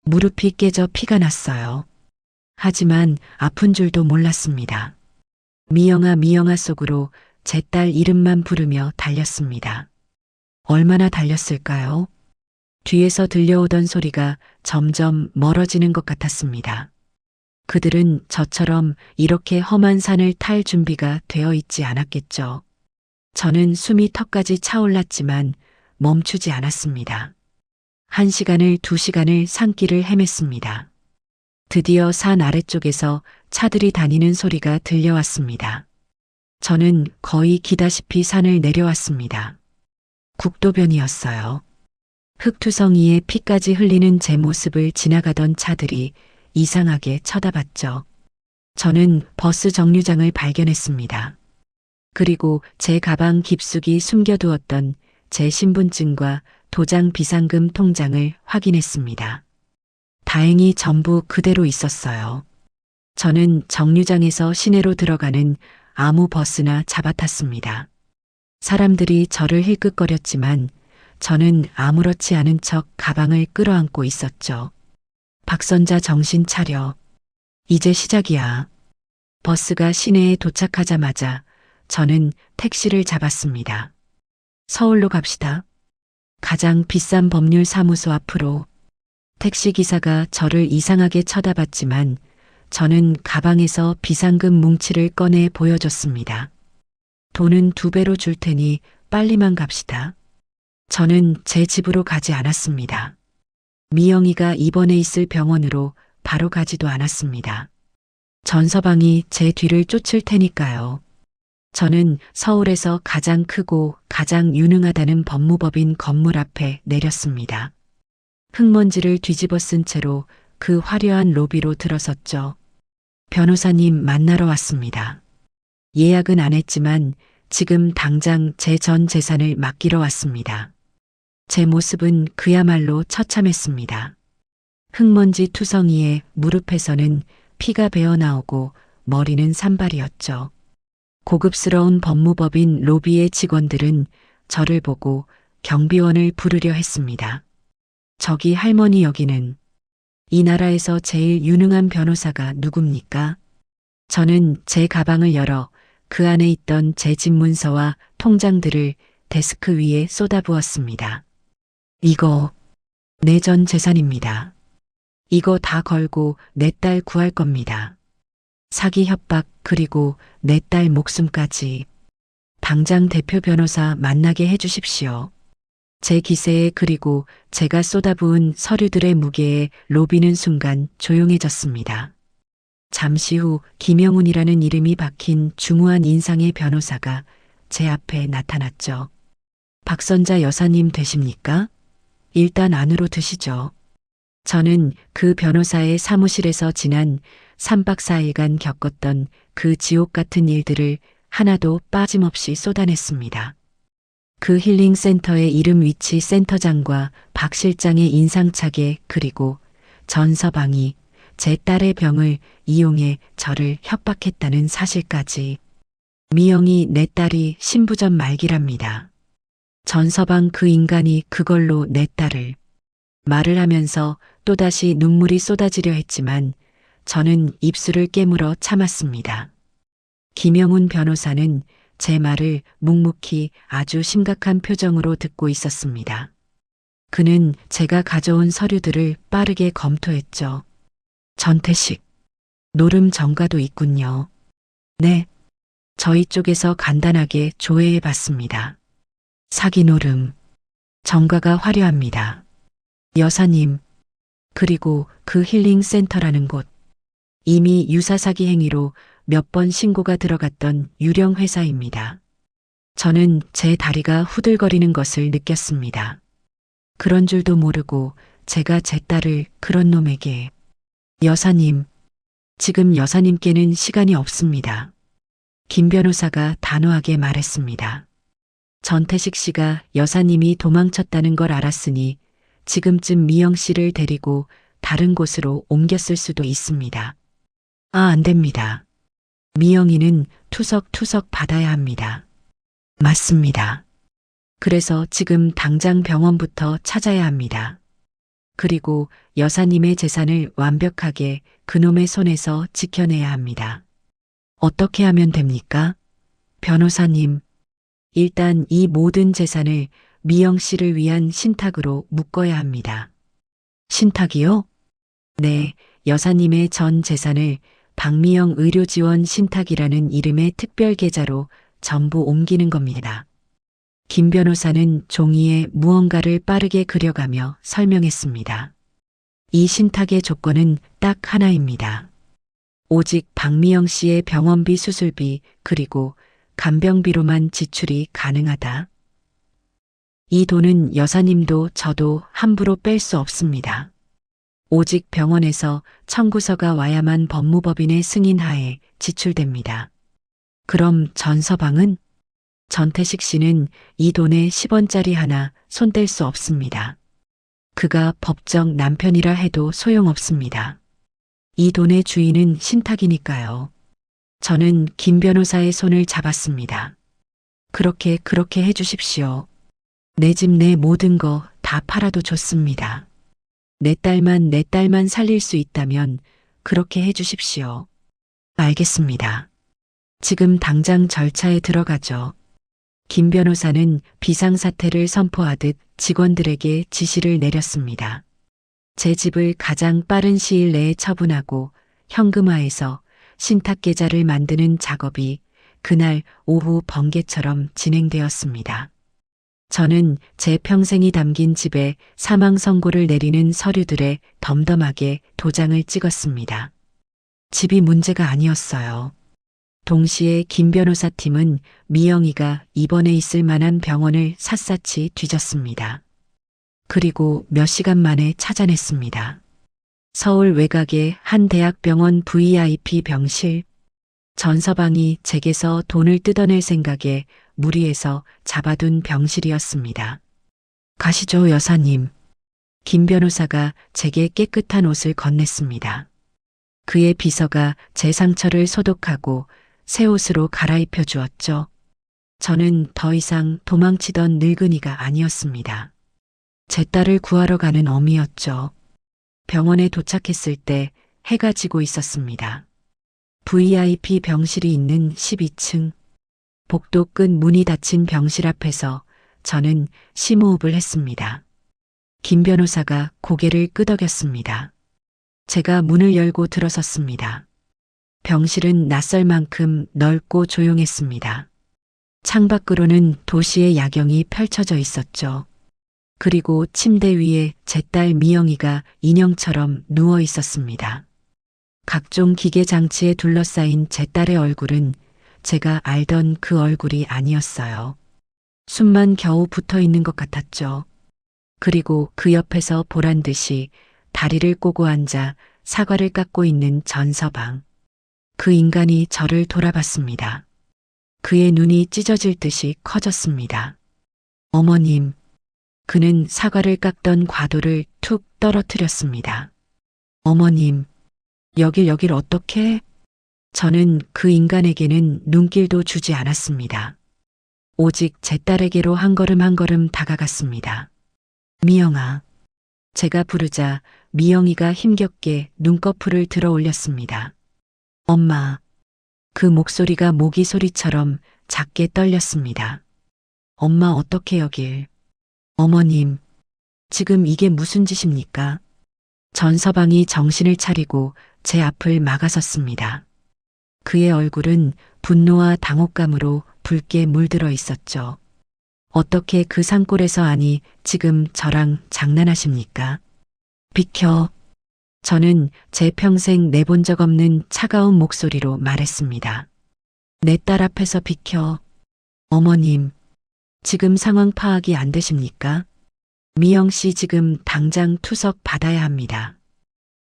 무릎이 깨져 피가 났어요. 하지만 아픈 줄도 몰랐습니다. 미영아 미영아 속으로 제 딸 이름만 부르며 달렸습니다. 얼마나 달렸을까요? 뒤에서 들려오던 소리가 점점 멀어지는 것 같았습니다. 그들은 저처럼 이렇게 험한 산을 탈 준비가 되어 있지 않았겠죠. 저는 숨이 턱까지 차올랐지만 멈추지 않았습니다. 1시간을 2시간을 산길을 헤맸습니다. 드디어 산 아래쪽에서 차들이 다니는 소리가 들려왔습니다. 저는 거의 기다시피 산을 내려왔습니다. 국도변이었어요. 흙투성이에 피까지 흘리는 제 모습을 지나가던 차들이 이상하게 쳐다봤죠. 저는 버스 정류장을 발견했습니다. 그리고 제 가방 깊숙이 숨겨두었던 제 신분증과 도장 비상금 통장을 확인했습니다. 다행히 전부 그대로 있었어요. 저는 정류장에서 시내로 들어가는 아무 버스나 잡아탔습니다. 사람들이 저를 힐끗거렸지만 저는 아무렇지 않은 척 가방을 끌어안고 있었죠. 박선자 정신 차려. 이제 시작이야. 버스가 시내에 도착하자마자 저는 택시를 잡았습니다. 서울로 갑시다. 가장 비싼 법률 사무소 앞으로. 택시기사가 저를 이상하게 쳐다봤지만 저는 가방에서 비상금 뭉치를 꺼내 보여줬습니다. 돈은 2배로 줄 테니 빨리만 갑시다. 저는 제 집으로 가지 않았습니다. 미영이가 입원해 있을 병원으로 바로 가지도 않았습니다. 전서방이 제 뒤를 쫓을 테니까요. 저는 서울에서 가장 크고 가장 유능하다는 법무법인 건물 앞에 내렸습니다. 흙먼지를 뒤집어 쓴 채로 그 화려한 로비로 들어섰죠. 변호사님 만나러 왔습니다. 예약은 안 했지만 지금 당장 제 전 재산을 맡기러 왔습니다. 제 모습은 그야말로 처참했습니다. 흙먼지 투성이에 무릎에서는 피가 배어나오고 머리는 산발이었죠. 고급스러운 법무법인 로비의 직원들은 저를 보고 경비원을 부르려 했습니다. 저기 할머니 여기는 이 나라에서 제일 유능한 변호사가 누굽니까? 저는 제 가방을 열어 그 안에 있던 제 집 문서와 통장들을 데스크 위에 쏟아부었습니다. 이거 내 전 재산입니다. 이거 다 걸고 내 딸 구할 겁니다. 사기 협박 그리고 내 딸 목숨까지. 당장 대표 변호사 만나게 해주십시오. 제 기세에 그리고 제가 쏟아부은 서류들의 무게에 로비는 순간 조용해졌습니다. 잠시 후 김영훈이라는 이름이 박힌 중후한 인상의 변호사가 제 앞에 나타났죠. 박선자 여사님 되십니까? 일단 안으로 드시죠. 저는 그 변호사의 사무실에서 지난 3박 4일간 겪었던 그 지옥 같은 일들을 하나도 빠짐없이 쏟아냈습니다. 그 힐링센터의 이름 위치 센터장과 박 실장의 인상착에 그리고 전서방이 제 딸의 병을 이용해 저를 협박했다는 사실까지. 미영이 내 딸이 신부전 말기랍니다. 전서방 그 인간이 그걸로 내 딸을. 말을 하면서 또다시 눈물이 쏟아지려 했지만 저는 입술을 깨물어 참았습니다. 김영훈 변호사는 제 말을 묵묵히 아주 심각한 표정으로 듣고 있었습니다. 그는 제가 가져온 서류들을 빠르게 검토했죠. 전태식, 노름 정가도 있군요. 네, 저희 쪽에서 간단하게 조회해 봤습니다. 사기 노름, 정가가 화려합니다. 여사님, 그리고 그 힐링센터라는 곳, 이미 유사사기 행위로 몇 번 신고가 들어갔던 유령 회사입니다. 저는 제 다리가 후들거리는 것을 느꼈습니다. 그런 줄도 모르고 제가 제 딸을 그런 놈에게. 여사님, 지금 여사님께는 시간이 없습니다. 김 변호사가 단호하게 말했습니다. 전태식 씨가 여사님이 도망쳤다는 걸 알았으니 지금쯤 미영 씨를 데리고 다른 곳으로 옮겼을 수도 있습니다. 아, 안 됩니다. 미영이는 투석투석 받아야 합니다. 맞습니다. 그래서 지금 당장 병원부터 찾아야 합니다. 그리고 여사님의 재산을 완벽하게 그놈의 손에서 지켜내야 합니다. 어떻게 하면 됩니까? 변호사님, 일단 이 모든 재산을 미영 씨를 위한 신탁으로 묶어야 합니다. 신탁이요? 네, 여사님의 전 재산을 박미영 의료지원 신탁이라는 이름의 특별 계좌로 전부 옮기는 겁니다. 김 변호사는 종이에 무언가를 빠르게 그려가며 설명했습니다. 이 신탁의 조건은 딱 하나입니다. 오직 박미영 씨의 병원비 수술비 그리고 간병비로만 지출이 가능하다. 이 돈은 여사님도 저도 함부로 뺄 수 없습니다. 오직 병원에서 청구서가 와야만 법무법인의 승인하에 지출됩니다. 그럼 전서방은? 전태식 씨는 이 돈에 10원짜리 하나 손댈 수 없습니다. 그가 법정 남편이라 해도 소용없습니다. 이 돈의 주인은 신탁이니까요. 저는 김 변호사의 손을 잡았습니다. 그렇게 해주십시오. 내 집 내 모든 거 다 팔아도 좋습니다. 내 딸만 살릴 수 있다면 그렇게 해주십시오. 알겠습니다. 지금 당장 절차에 들어가죠. 김 변호사는 비상사태를 선포하듯 직원들에게 지시를 내렸습니다. 제 집을 가장 빠른 시일 내에 처분하고 현금화해서 신탁계좌를 만드는 작업이 그날 오후 번개처럼 진행되었습니다. 저는 제 평생이 담긴 집에 사망 선고를 내리는 서류들에 덤덤하게 도장을 찍었습니다. 집이 문제가 아니었어요. 동시에 김 변호사 팀은 미영이가 입원해 있을 만한 병원을 샅샅이 뒤졌습니다. 그리고 몇 시간 만에 찾아냈습니다. 서울 외곽의 한 대학병원 VIP 병실. 전서방이 제게서 돈을 뜯어낼 생각에 무리해서 잡아둔 병실이었습니다. 가시죠, 여사님. 김 변호사가 제게 깨끗한 옷을 건넸습니다. 그의 비서가 제 상처를 소독하고 새 옷으로 갈아입혀 주었죠. 저는 더 이상 도망치던 늙은이가 아니었습니다. 제 딸을 구하러 가는 어미였죠. 병원에 도착했을 때 해가 지고 있었습니다. VIP 병실이 있는 12층. 복도 끝 문이 닫힌 병실 앞에서 저는 심호흡을 했습니다. 김 변호사가 고개를 끄덕였습니다. 제가 문을 열고 들어섰습니다. 병실은 낯설 만큼 넓고 조용했습니다. 창밖으로는 도시의 야경이 펼쳐져 있었죠. 그리고 침대 위에 제 딸 미영이가 인형처럼 누워 있었습니다. 각종 기계 장치에 둘러싸인 제 딸의 얼굴은 제가 알던 그 얼굴이 아니었어요. 숨만 겨우 붙어 있는 것 같았죠. 그리고 그 옆에서 보란 듯이 다리를 꼬고 앉아 사과를 깎고 있는 전서방. 그 인간이 저를 돌아봤습니다. 그의 눈이 찢어질 듯이 커졌습니다. 어머님. 그는 사과를 깎던 과도를 툭 떨어뜨렸습니다. 어머님. 여길 어떻게? 저는 그 인간에게는 눈길도 주지 않았습니다. 오직 제 딸에게로 한 걸음 다가갔습니다. 미영아. 제가 부르자 미영이가 힘겹게 눈꺼풀을 들어 올렸습니다. 엄마. 그 목소리가 모기 소리처럼 작게 떨렸습니다. 엄마 어떻게 여길? 어머님. 지금 이게 무슨 짓입니까? 전서방이 정신을 차리고 제 앞을 막아섰습니다. 그의 얼굴은 분노와 당혹감으로 붉게 물들어 있었죠. 어떻게 그 산골에서 아니 지금 저랑 장난하십니까? 비켜. 저는 제 평생 내본 적 없는 차가운 목소리로 말했습니다. 내 딸 앞에서 비켜. 어머님, 지금 상황 파악이 안 되십니까? 미영 씨 지금 당장 투석 받아야 합니다.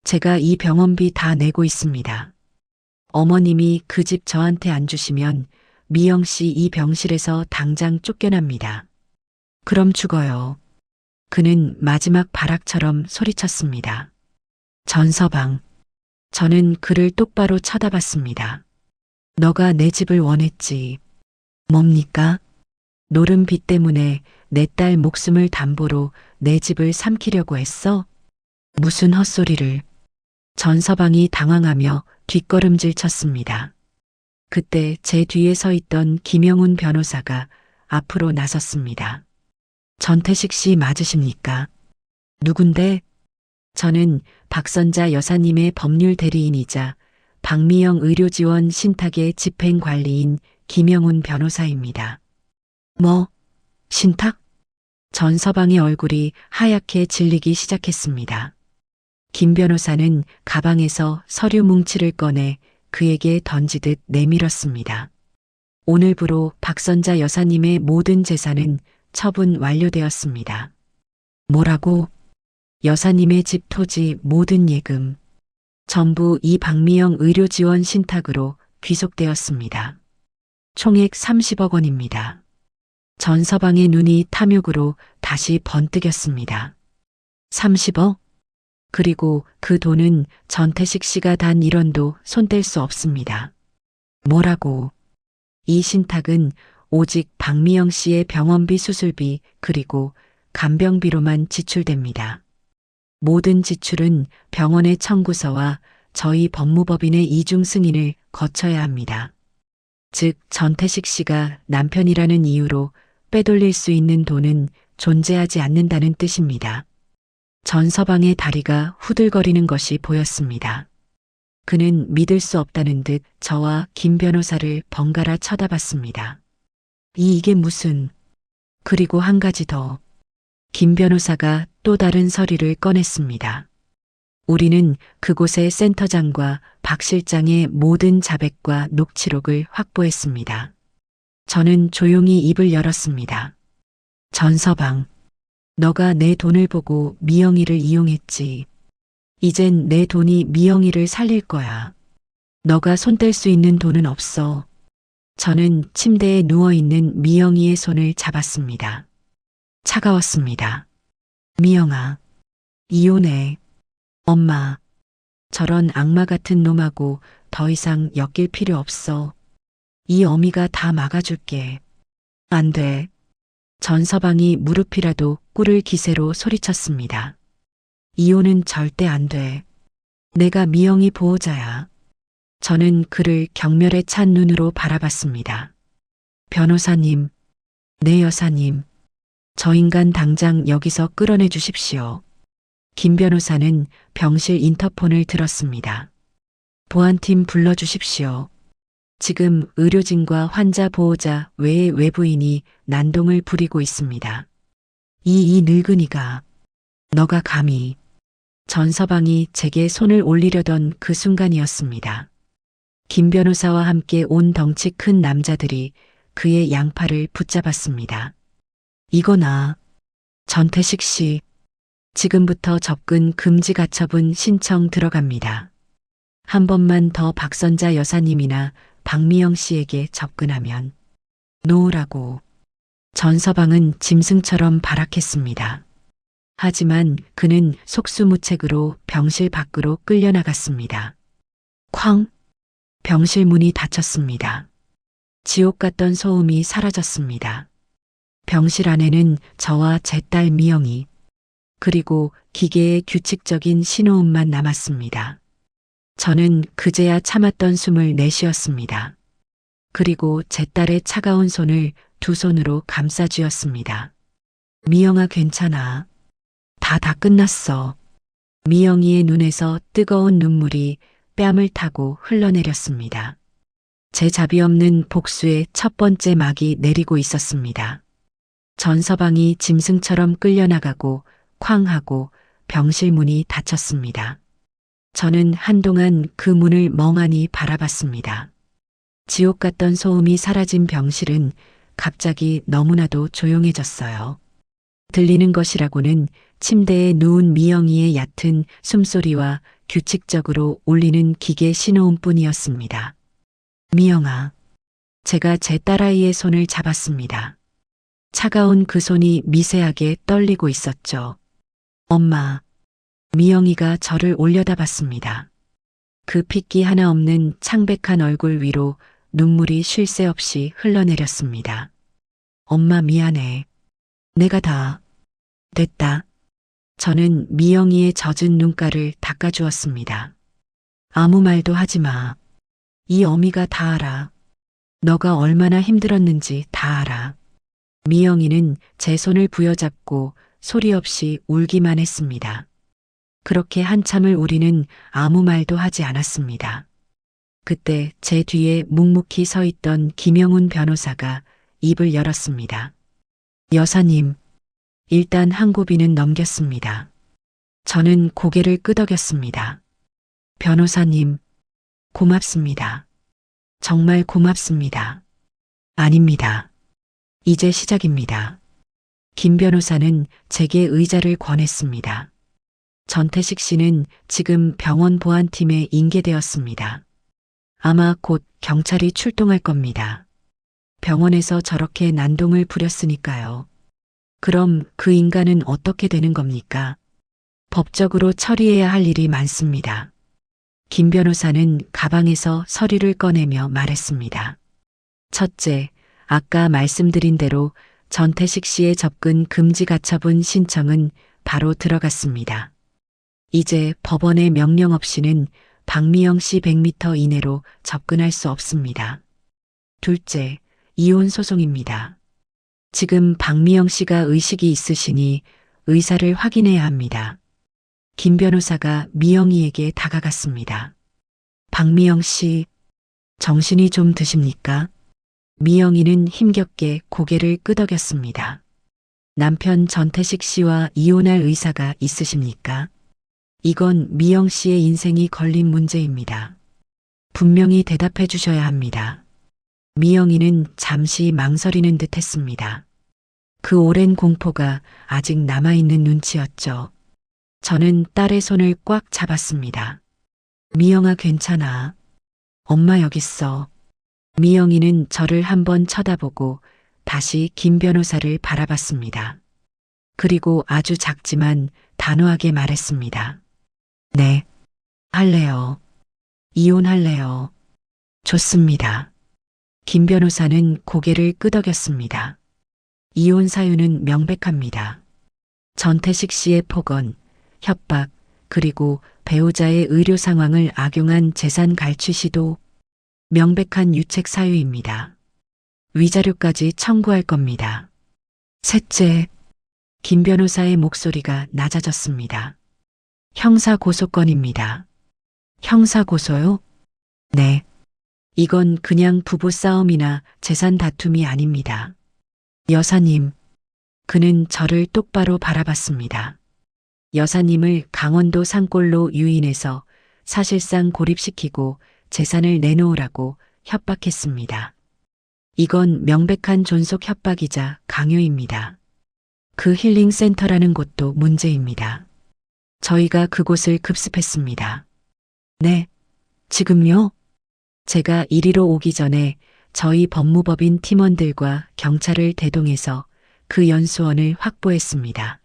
제가 이 병원비 다 내고 있습니다. 어머님이 그 집 저한테 안 주시면 미영 씨 이 병실에서 당장 쫓겨납니다. 그럼 죽어요. 그는 마지막 발악처럼 소리쳤습니다. 전서방. 저는 그를 똑바로 쳐다봤습니다. 너가 내 집을 원했지. 뭡니까? 노른 빚 때문에 내 딸 목숨을 담보로 내 집을 삼키려고 했어? 무슨 헛소리를. 전서방이 당황하며 뒷걸음질 쳤습니다. 그때 제 뒤에 서 있던 김영훈 변호사가 앞으로 나섰습니다. 전태식 씨 맞으십니까? 누군데? 저는 박선자 여사님의 법률 대리인이자 박미영 의료지원 신탁의 집행관리인 김영훈 변호사입니다. 뭐? 신탁? 전서방의 얼굴이 하얗게 질리기 시작했습니다. 김 변호사는 가방에서 서류 뭉치를 꺼내 그에게 던지듯 내밀었습니다. 오늘부로 박선자 여사님의 모든 재산은 처분 완료되었습니다. 뭐라고? 여사님의 집 토지 모든 예금 전부 이 박미영 의료지원 신탁으로 귀속되었습니다. 총액 30억 원입니다. 전서방의 눈이 탐욕으로 다시 번뜩였습니다. 30억? 그리고 그 돈은 전태식 씨가 단 1원도 손댈 수 없습니다. 뭐라고? 이 신탁은 오직 박미영 씨의 병원비 수술비 그리고 간병비로만 지출됩니다. 모든 지출은 병원의 청구서와 저희 법무법인의 이중 승인을 거쳐야 합니다. 즉 전태식 씨가 남편이라는 이유로 빼돌릴 수 있는 돈은 존재하지 않는다는 뜻입니다. 전서방의 다리가 후들거리는 것이 보였습니다. 그는 믿을 수 없다는 듯 저와 김 변호사를 번갈아 쳐다봤습니다. 이게 무슨... 그리고 한 가지 더. 김 변호사가 또 다른 서류를 꺼냈습니다. 우리는 그곳의 센터장과 박 실장의 모든 자백과 녹취록을 확보했습니다. 저는 조용히 입을 열었습니다. 전서방, 너가 내 돈을 보고 미영이를 이용했지. 이젠 내 돈이 미영이를 살릴 거야. 너가 손댈 수 있는 돈은 없어. 저는 침대에 누워있는 미영이의 손을 잡았습니다. 차가웠습니다. 미영아, 이혼해. 엄마, 저런 악마 같은 놈하고 더 이상 엮일 필요 없어. 이 어미가 다 막아줄게. 안 돼. 전서방이 무릎이라도 꿇을 기세로 소리쳤습니다. 이혼은 절대 안 돼. 내가 미영이 보호자야. 저는 그를 경멸에 찬 눈으로 바라봤습니다. 변호사님, 내 여사님, 저 인간 당장 여기서 끌어내 주십시오. 김 변호사는 병실 인터폰을 들었습니다. 보안팀 불러주십시오. 지금 의료진과 환자 보호자 외의 외부인이 난동을 부리고 있습니다. 이 늙은이가, 너가 감히... 전서방이 제게 손을 올리려던 그 순간이었습니다. 김 변호사와 함께 온 덩치 큰 남자들이 그의 양팔을 붙잡았습니다. 이거나, 전태식 씨, 지금부터 접근 금지 가처분 신청 들어갑니다. 한 번만 더 박선자 여사님이나 박미영 씨에게 접근하면 놓으라고. 전서방은 짐승처럼 발악했습니다. 하지만 그는 속수무책으로 병실 밖으로 끌려나갔습니다. 쾅! 병실 문이 닫혔습니다. 지옥 같던 소음이 사라졌습니다. 병실 안에는 저와 제 딸 미영이 그리고 기계의 규칙적인 신호음만 남았습니다. 저는 그제야 참았던 숨을 내쉬었습니다. 그리고 제 딸의 차가운 손을 두 손으로 감싸쥐었습니다. 미영아 괜찮아. 다 끝났어. 미영이의 눈에서 뜨거운 눈물이 뺨을 타고 흘러내렸습니다. 제 자비 없는 복수의 첫 번째 막이 내리고 있었습니다. 전서방이 짐승처럼 끌려나가고 쾅 하고 병실 문이 닫혔습니다. 저는 한동안 그 문을 멍하니 바라봤습니다. 지옥 같던 소음이 사라진 병실은 갑자기 너무나도 조용해졌어요. 들리는 것이라고는 침대에 누운 미영이의 얕은 숨소리와 규칙적으로 울리는 기계 신호음뿐이었습니다. 미영아, 제가 제 딸아이의 손을 잡았습니다. 차가운 그 손이 미세하게 떨리고 있었죠. 엄마, 미영이가 저를 올려다봤습니다. 그 핏기 하나 없는 창백한 얼굴 위로 눈물이 쉴 새 없이 흘러내렸습니다. 엄마 미안해. 내가 다 됐다. 저는 미영이의 젖은 눈가를 닦아주었습니다. 아무 말도 하지 마. 이 어미가 다 알아. 너가 얼마나 힘들었는지 다 알아. 미영이는 제 손을 부여잡고 소리 없이 울기만 했습니다. 그렇게 한참을 우리는 아무 말도 하지 않았습니다. 그때 제 뒤에 묵묵히 서 있던 김영훈 변호사가 입을 열었습니다. 여사님, 일단 한 고비는 넘겼습니다. 저는 고개를 끄덕였습니다. 변호사님, 고맙습니다. 정말 고맙습니다. 아닙니다. 이제 시작입니다. 김 변호사는 제게 의자를 권했습니다. 전태식 씨는 지금 병원 보안팀에 인계되었습니다. 아마 곧 경찰이 출동할 겁니다. 병원에서 저렇게 난동을 부렸으니까요. 그럼 그 인간은 어떻게 되는 겁니까? 법적으로 처리해야 할 일이 많습니다. 김 변호사는 가방에서 서류를 꺼내며 말했습니다. 첫째, 아까 말씀드린 대로 전태식 씨의 접근 금지 가처분 신청은 바로 들어갔습니다. 이제 법원의 명령 없이는 박미영 씨 100m 이내로 접근할 수 없습니다. 둘째, 이혼 소송입니다. 지금 박미영 씨가 의식이 있으시니 의사를 확인해야 합니다. 김 변호사가 미영이에게 다가갔습니다. 박미영 씨, 정신이 좀 드십니까? 미영이는 힘겹게 고개를 끄덕였습니다. 남편 전태식 씨와 이혼할 의사가 있으십니까? 이건 미영 씨의 인생이 걸린 문제입니다. 분명히 대답해 주셔야 합니다. 미영이는 잠시 망설이는 듯 했습니다. 그 오랜 공포가 아직 남아있는 눈치였죠. 저는 딸의 손을 꽉 잡았습니다. 미영아, 괜찮아. 엄마 여기 있어. 미영이는 저를 한번 쳐다보고 다시 김 변호사를 바라봤습니다. 그리고 아주 작지만 단호하게 말했습니다. 네, 할래요. 이혼할래요. 좋습니다. 김 변호사는 고개를 끄덕였습니다. 이혼 사유는 명백합니다. 전태식 씨의 폭언, 협박, 그리고 배우자의 의료 상황을 악용한 재산 갈취 시도, 명백한 유책 사유입니다. 위자료까지 청구할 겁니다. 셋째, 김 변호사의 목소리가 낮아졌습니다. 형사 고소건입니다. 형사 고소요? 네. 이건 그냥 부부 싸움이나 재산 다툼이 아닙니다. 여사님, 그는 저를 똑바로 바라봤습니다. 여사님을 강원도 산골로 유인해서 사실상 고립시키고 재산을 내놓으라고 협박했습니다. 이건 명백한 존속 협박이자 강요입니다. 그 힐링센터라는 곳도 문제입니다. 저희가 그곳을 급습했습니다. 네, 지금요? 제가 이리로 오기 전에 저희 법무법인 팀원들과 경찰을 대동해서 그 연수원을 확보했습니다.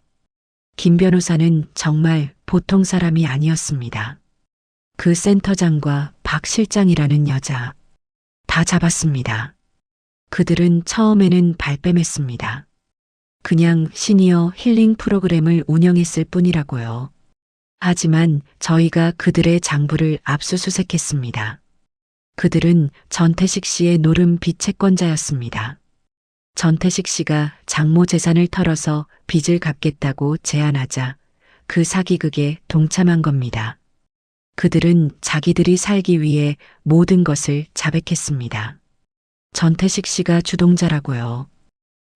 김 변호사는 정말 보통 사람이 아니었습니다. 그 센터장과 박 실장이라는 여자, 다 잡았습니다. 그들은 처음에는 발뺌했습니다. 그냥 시니어 힐링 프로그램을 운영했을 뿐이라고요. 하지만 저희가 그들의 장부를 압수수색했습니다. 그들은 전태식 씨의 노름 비채권자였습니다. 전태식 씨가 장모 재산을 털어서 빚을 갚겠다고 제안하자 그 사기극에 동참한 겁니다. 그들은 자기들이 살기 위해 모든 것을 자백했습니다. 전태식 씨가 주동자라고요.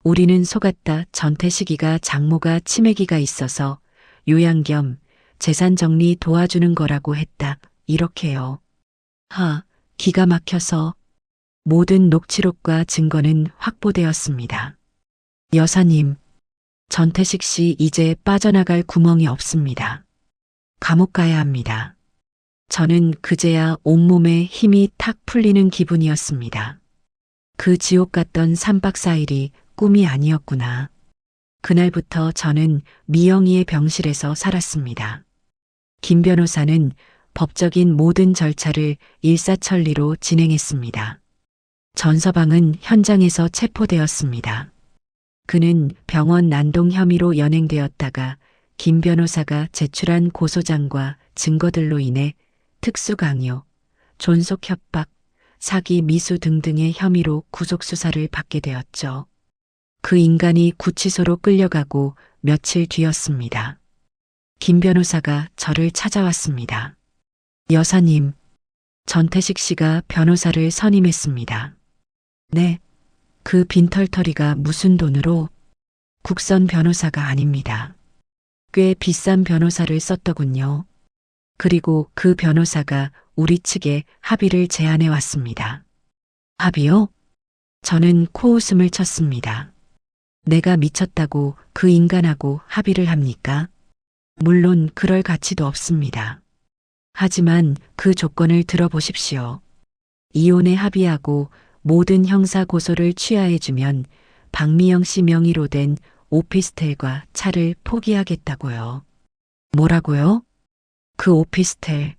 우리는 속았다. 전태식이가 장모가 치매기가 있어서 요양 겸 재산 정리 도와주는 거라고 했다. 이렇게요. 기가 막혀서 모든 녹취록과 증거는 확보되었습니다. 여사님, 전태식 씨 이제 빠져나갈 구멍이 없습니다. 감옥 가야 합니다. 저는 그제야 온몸에 힘이 탁 풀리는 기분이었습니다. 그 지옥 같던 3박 4일이 꿈이 아니었구나. 그날부터 저는 미영이의 병실에서 살았습니다. 김 변호사는 법적인 모든 절차를 일사천리로 진행했습니다. 전서방은 현장에서 체포되었습니다. 그는 병원 난동 혐의로 연행되었다가 김 변호사가 제출한 고소장과 증거들로 인해 특수강요, 존속 협박, 사기, 미수 등등의 혐의로 구속수사를 받게 되었죠. 그 인간이 구치소로 끌려가고 며칠 뒤였습니다. 김 변호사가 저를 찾아왔습니다. 여사님, 전태식 씨가 변호사를 선임했습니다. 네, 그 빈털터리가 무슨 돈으로? 국선 변호사가 아닙니다. 꽤 비싼 변호사를 썼더군요. 그리고 그 변호사가 우리 측에 합의를 제안해 왔습니다. 합의요? 저는 코웃음을 쳤습니다. 내가 미쳤다고 그 인간하고 합의를 합니까? 물론 그럴 가치도 없습니다. 하지만 그 조건을 들어보십시오. 이혼에 합의하고 모든 형사 고소를 취하해주면 박미영 씨 명의로 된 오피스텔과 차를 포기하겠다고요. 뭐라고요? 그 오피스텔.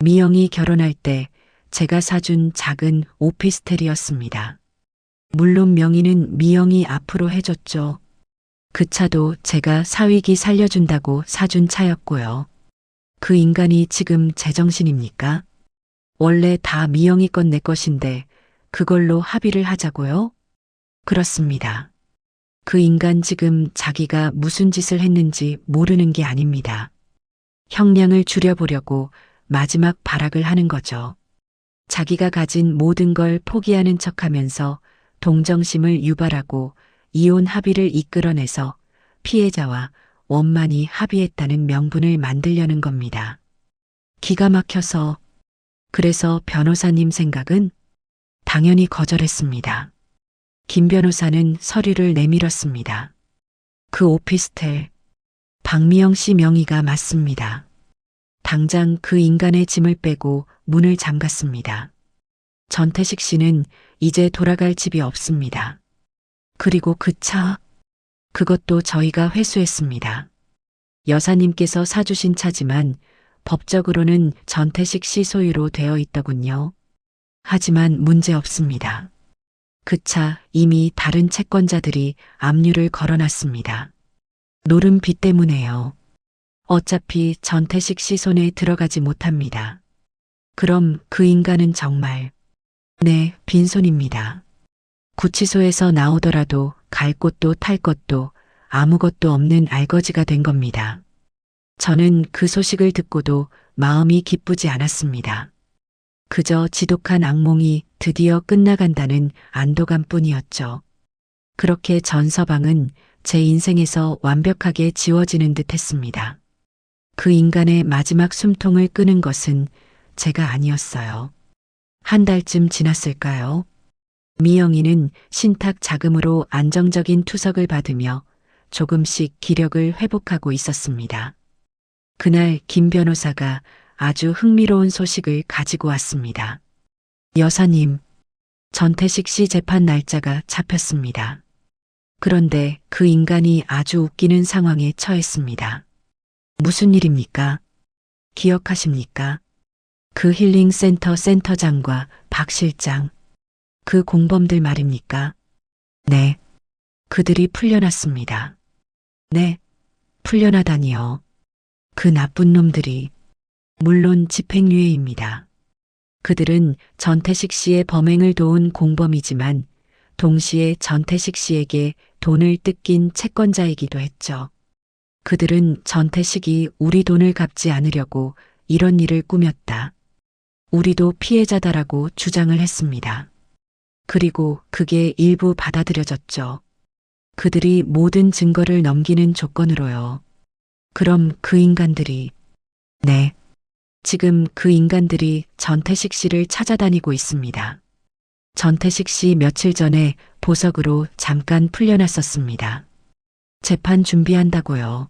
미영이 결혼할 때 제가 사준 작은 오피스텔이었습니다. 물론 명의는 미영이 앞으로 해줬죠. 그 차도 제가 사위기 살려준다고 사준 차였고요. 그 인간이 지금 제정신입니까? 원래 다 미영이 건 내 것인데 그걸로 합의를 하자고요? 그렇습니다. 그 인간 지금 자기가 무슨 짓을 했는지 모르는 게 아닙니다. 형량을 줄여보려고 마지막 발악을 하는 거죠. 자기가 가진 모든 걸 포기하는 척하면서 동정심을 유발하고 이혼 합의를 이끌어내서 피해자와 원만히 합의했다는 명분을 만들려는 겁니다. 기가 막혀서. 그래서 변호사님 생각은? 당연히 거절했습니다. 김 변호사는 서류를 내밀었습니다. 그 오피스텔, 박미영 씨 명의가 맞습니다. 당장 그 인간의 짐을 빼고 문을 잠갔습니다. 전태식 씨는 이제 돌아갈 집이 없습니다. 그리고 그 차, 그것도 저희가 회수했습니다. 여사님께서 사주신 차지만 법적으로는 전태식 씨 소유로 되어 있더군요. 하지만 문제 없습니다. 그 차 이미 다른 채권자들이 압류를 걸어놨습니다. 노른 빚 때문에요. 어차피 전태식 씨 손에 들어가지 못합니다. 그럼 그 인간은 정말, 네, 빈손입니다. 구치소에서 나오더라도 갈 곳도 탈 것도 아무것도 없는 알거지가 된 겁니다. 저는 그 소식을 듣고도 마음이 기쁘지 않았습니다. 그저 지독한 악몽이 드디어 끝나간다는 안도감 뿐이었죠. 그렇게 전서방은 제 인생에서 완벽하게 지워지는 듯 했습니다. 그 인간의 마지막 숨통을 끄는 것은 제가 아니었어요. 한 달쯤 지났을까요? 미영이는 신탁 자금으로 안정적인 투석을 받으며 조금씩 기력을 회복하고 있었습니다. 그날 김 변호사가 아주 흥미로운 소식을 가지고 왔습니다. 여사님, 전태식 씨 재판 날짜가 잡혔습니다. 그런데 그 인간이 아주 웃기는 상황에 처했습니다. 무슨 일입니까? 기억하십니까? 그 힐링센터 센터장과 박 실장, 그 공범들 말입니까? 네, 그들이 풀려났습니다. 네, 풀려나다니요. 그 나쁜 놈들이, 물론 집행유예입니다. 그들은 전태식 씨의 범행을 도운 공범이지만 동시에 전태식 씨에게 돈을 뜯긴 채권자이기도 했죠. 그들은 전태식이 우리 돈을 갚지 않으려고 이런 일을 꾸몄다. 우리도 피해자다라고 주장을 했습니다. 그리고 그게 일부 받아들여졌죠. 그들이 모든 증거를 넘기는 조건으로요. 그럼 그 인간들이, 네, 지금 그 인간들이 전태식 씨를 찾아다니고 있습니다. 전태식 씨 며칠 전에 보석으로 잠깐 풀려났었습니다. 재판 준비한다고요.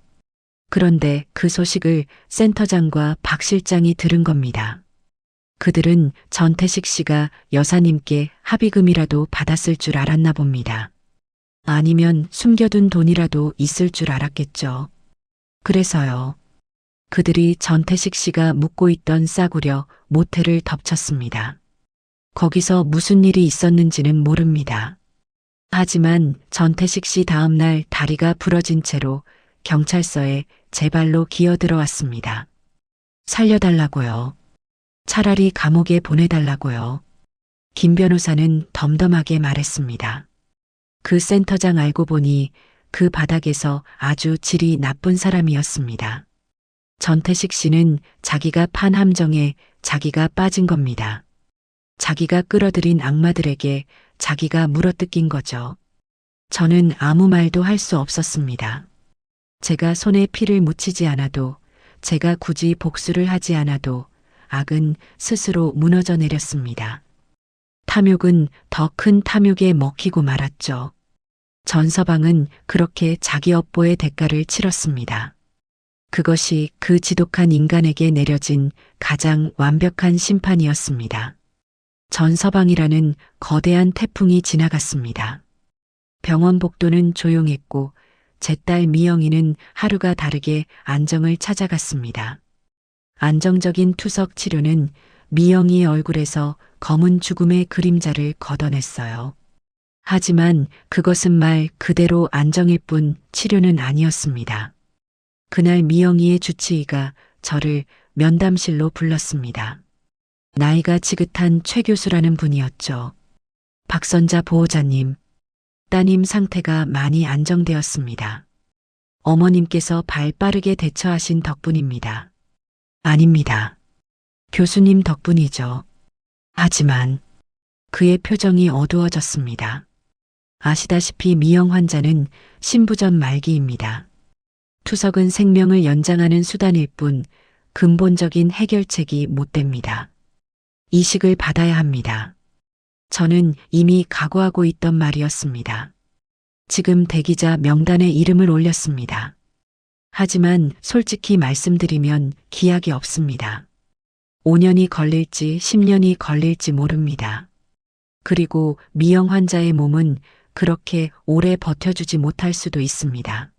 그런데 그 소식을 센터장과 박 실장이 들은 겁니다. 그들은 전태식 씨가 여사님께 합의금이라도 받았을 줄 알았나 봅니다. 아니면 숨겨둔 돈이라도 있을 줄 알았겠죠. 그래서요. 그들이 전태식 씨가 묵고 있던 싸구려 모텔을 덮쳤습니다. 거기서 무슨 일이 있었는지는 모릅니다. 하지만 전태식 씨 다음 날 다리가 부러진 채로 경찰서에 제 발로 기어들어왔습니다. 살려달라고요. 차라리 감옥에 보내달라고요. 김 변호사는 덤덤하게 말했습니다. 그 센터장 알고 보니 그 바닥에서 아주 질이 나쁜 사람이었습니다. 전태식 씨는 자기가 판 함정에 자기가 빠진 겁니다. 자기가 끌어들인 악마들에게 자기가 물어뜯긴 거죠. 저는 아무 말도 할 수 없었습니다. 제가 손에 피를 묻히지 않아도, 제가 굳이 복수를 하지 않아도 악은 스스로 무너져 내렸습니다. 탐욕은 더 큰 탐욕에 먹히고 말았죠. 전서방은 그렇게 자기 업보의 대가를 치렀습니다. 그것이 그 지독한 인간에게 내려진 가장 완벽한 심판이었습니다. 전서방이라는 거대한 태풍이 지나갔습니다. 병원 복도는 조용했고 제 딸 미영이는 하루가 다르게 안정을 찾아갔습니다. 안정적인 투석 치료는 미영이의 얼굴에서 검은 죽음의 그림자를 걷어냈어요. 하지만 그것은 말 그대로 안정일 뿐 치료는 아니었습니다. 그날 미영이의 주치의가 저를 면담실로 불렀습니다. 나이가 지긋한 최 교수라는 분이었죠. 박선자 보호자님, 따님 상태가 많이 안정되었습니다. 어머님께서 발 빠르게 대처하신 덕분입니다. 아닙니다. 교수님 덕분이죠. 하지만 그의 표정이 어두워졌습니다. 아시다시피 미영 환자는 신부전 말기입니다. 투석은 생명을 연장하는 수단일 뿐 근본적인 해결책이 못 됩니다. 이식을 받아야 합니다. 저는 이미 각오하고 있던 말이었습니다. 지금 대기자 명단에 이름을 올렸습니다. 하지만 솔직히 말씀드리면 기약이 없습니다. 5년이 걸릴지 10년이 걸릴지 모릅니다. 그리고 미영 환자의 몸은 그렇게 오래 버텨주지 못할 수도 있습니다.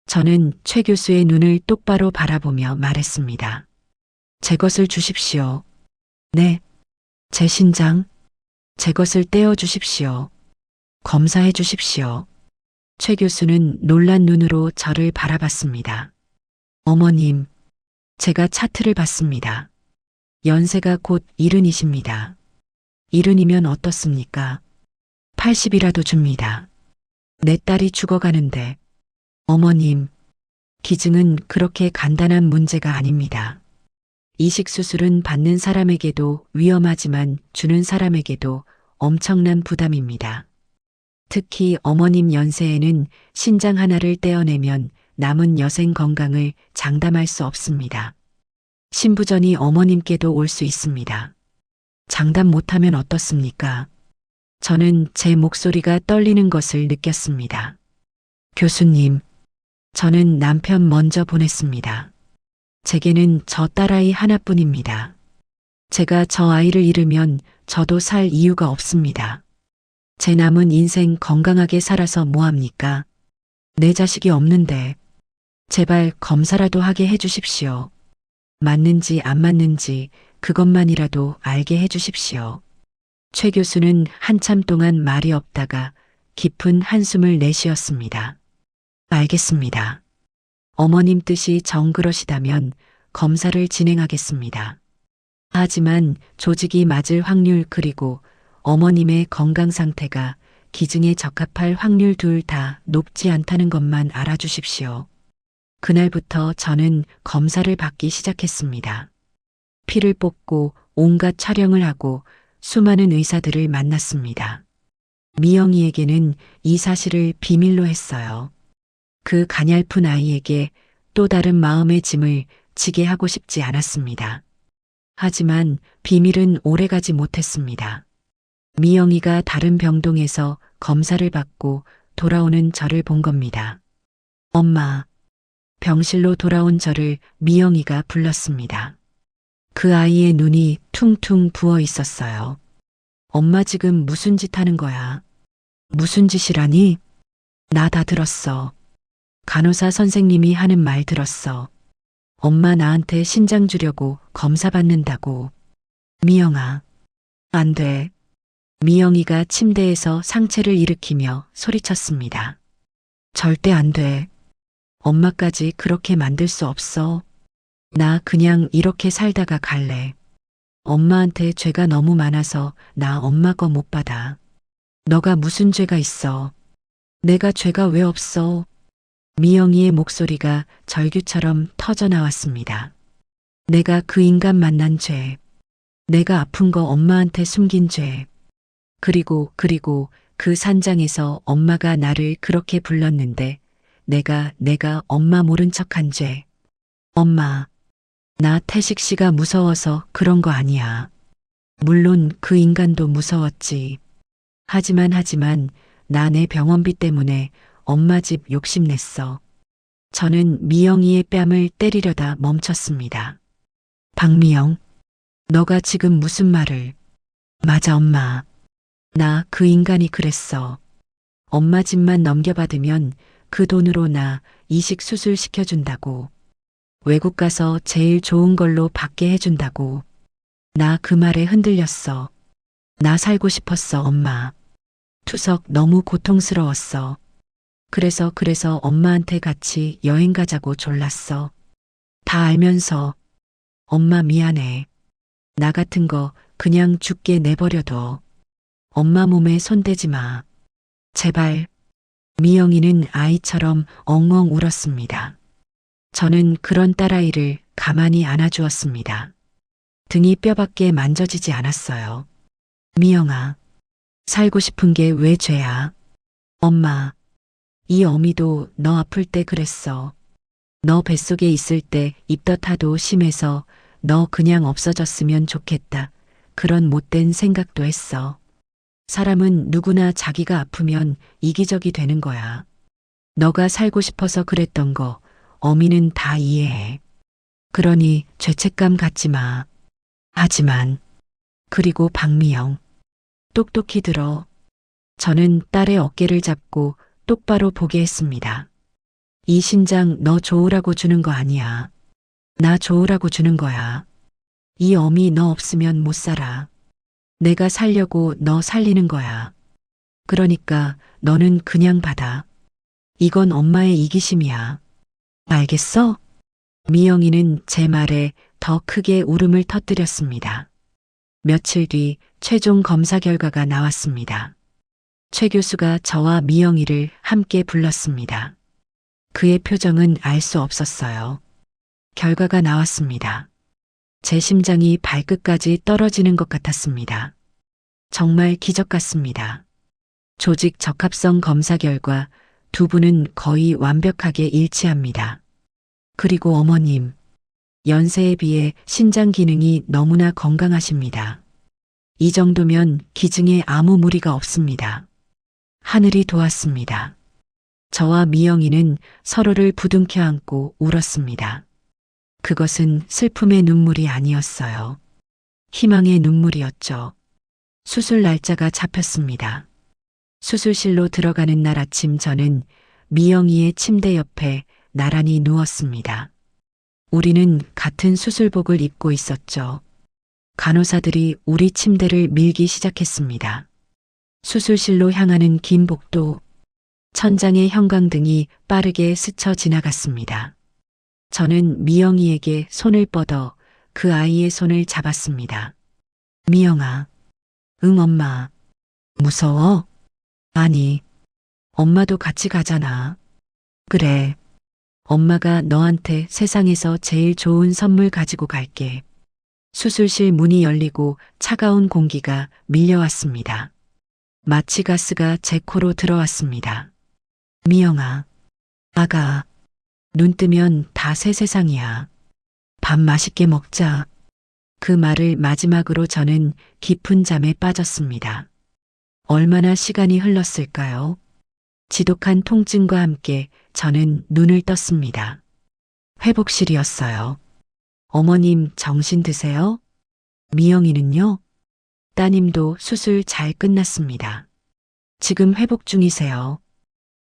저는 최 교수의 눈을 똑바로 바라보며 말했습니다. 제 것을 주십시오. 네, 제 신장, 제 것을 떼어 주십시오. 검사해 주십시오. 최 교수는 놀란 눈으로 저를 바라봤습니다. 어머님, 제가 차트를 봤습니다. 연세가 곧 70이십니다. 70이면 어떻습니까? 80이라도 줍니다. 내 딸이 죽어가는데. 어머님, 기증은 그렇게 간단한 문제가 아닙니다. 이식수술은 받는 사람에게도 위험하지만 주는 사람에게도 엄청난 부담입니다. 특히 어머님 연세에는 신장 하나를 떼어내면 남은 여생 건강을 장담할 수 없습니다. 신부전이 어머님께도 올 수 있습니다. 장담 못하면 어떻습니까? 저는 제 목소리가 떨리는 것을 느꼈습니다. 교수님, 저는 남편 먼저 보냈습니다. 제게는 저 딸아이 하나뿐입니다. 제가 저 아이를 잃으면 저도 살 이유가 없습니다. 제 남은 인생 건강하게 살아서 뭐합니까? 내 자식이 없는데 제발 검사라도 하게 해주십시오. 맞는지 안 맞는지 그것만이라도 알게 해주십시오. 최 교수는 한참 동안 말이 없다가 깊은 한숨을 내쉬었습니다. 알겠습니다. 어머님 뜻이 정그러시다면 검사를 진행하겠습니다. 하지만 조직이 맞을 확률 그리고 어머님의 건강 상태가 기증에 적합할 확률 둘 다 높지 않다는 것만 알아주십시오. 그날부터 저는 검사를 받기 시작했습니다. 피를 뽑고 온갖 촬영을 하고 수많은 의사들을 만났습니다. 미영이에게는 이 사실을 비밀로 했어요. 그 가냘픈 아이에게 또 다른 마음의 짐을 지게 하고 싶지 않았습니다. 하지만 비밀은 오래가지 못했습니다. 미영이가 다른 병동에서 검사를 받고 돌아오는 저를 본 겁니다. 엄마, 병실로 돌아온 저를 미영이가 불렀습니다. 그 아이의 눈이 퉁퉁 부어 있었어요. 엄마 지금 무슨 짓 하는 거야? 무슨 짓이라니? 나 다 들었어. 간호사 선생님이 하는 말 들었어. 엄마 나한테 신장 주려고 검사 받는다고. 미영아, 안 돼. 미영이가 침대에서 상체를 일으키며 소리쳤습니다. 절대 안 돼. 엄마까지 그렇게 만들 수 없어. 나 그냥 이렇게 살다가 갈래. 엄마한테 죄가 너무 많아서 나 엄마 거 못 받아. 너가 무슨 죄가 있어? 내가 죄가 왜 없어? 미영이의 목소리가 절규처럼 터져 나왔습니다. 내가 그 인간 만난 죄. 내가 아픈 거 엄마한테 숨긴 죄. 그리고 그 산장에서 엄마가 나를 그렇게 불렀는데 내가 엄마 모른 척한 죄. 엄마, 나 태식 씨가 무서워서 그런 거 아니야. 물론 그 인간도 무서웠지. 하지만 나 내 병원비 때문에 엄마 집 욕심냈어. 저는 미영이의 뺨을 때리려다 멈췄습니다. 박미영, 너가 지금 무슨 말을. 맞아 엄마. 나 그 인간이 그랬어. 엄마 집만 넘겨받으면 그 돈으로 나 이식 수술 시켜준다고. 외국 가서 제일 좋은 걸로 받게 해준다고. 나 그 말에 흔들렸어. 나 살고 싶었어 엄마. 투석 너무 고통스러웠어. 그래서 엄마한테 같이 여행 가자고 졸랐어. 다 알면서. 엄마 미안해. 나 같은 거 그냥 죽게 내버려둬. 엄마 몸에 손대지 마. 제발. 미영이는 아이처럼 엉엉 울었습니다. 저는 그런 딸아이를 가만히 안아주었습니다. 등이 뼈밖에 만져지지 않았어요. 미영아, 살고 싶은 게 왜 죄야? 엄마, 이 어미도 너 아플 때 그랬어. 너 뱃속에 있을 때 입덧하도 심해서 너 그냥 없어졌으면 좋겠다. 그런 못된 생각도 했어. 사람은 누구나 자기가 아프면 이기적이 되는 거야. 너가 살고 싶어서 그랬던 거 어미는 다 이해해. 그러니 죄책감 갖지 마. 하지만 그리고 박미영, 똑똑히 들어. 저는 딸의 어깨를 잡고 똑바로 보게 했습니다. 이 신장 너 좋으라고 주는 거 아니야. 나 좋으라고 주는 거야. 이 어미 너 없으면 못 살아. 내가 살려고 너 살리는 거야. 그러니까 너는 그냥 받아. 이건 엄마의 이기심이야. 알겠어? 미영이는 제 말에 더 크게 울음을 터뜨렸습니다. 며칠 뒤 최종 검사 결과가 나왔습니다. 최 교수가 저와 미영이를 함께 불렀습니다. 그의 표정은 알 수 없었어요. 결과가 나왔습니다. 제 심장이 발끝까지 떨어지는 것 같았습니다. 정말 기적 같습니다. 조직 적합성 검사 결과 두 분은 거의 완벽하게 일치합니다. 그리고 어머님, 연세에 비해 신장 기능이 너무나 건강하십니다. 이 정도면 기증에 아무 무리가 없습니다. 하늘이 도왔습니다. 저와 미영이는 서로를 부둥켜 안고 울었습니다. 그것은 슬픔의 눈물이 아니었어요. 희망의 눈물이었죠. 수술 날짜가 잡혔습니다. 수술실로 들어가는 날 아침 저는 미영이의 침대 옆에 나란히 누웠습니다. 우리는 같은 수술복을 입고 있었죠. 간호사들이 우리 침대를 밀기 시작했습니다. 수술실로 향하는 긴 복도, 천장의 형광등이 빠르게 스쳐 지나갔습니다. 저는 미영이에게 손을 뻗어 그 아이의 손을 잡았습니다. 미영아. 응 엄마. 무서워? 아니. 엄마도 같이 가잖아. 그래. 엄마가 너한테 세상에서 제일 좋은 선물 가지고 갈게. 수술실 문이 열리고 차가운 공기가 밀려왔습니다. 마취 가스가 제 코로 들어왔습니다. 미영아. 아가. 눈 뜨면 다 새 세상이야. 밥 맛있게 먹자. 그 말을 마지막으로 저는 깊은 잠에 빠졌습니다. 얼마나 시간이 흘렀을까요? 지독한 통증과 함께 저는 눈을 떴습니다. 회복실이었어요. 어머님 정신 드세요? 미영이는요? 따님도 수술 잘 끝났습니다. 지금 회복 중이세요.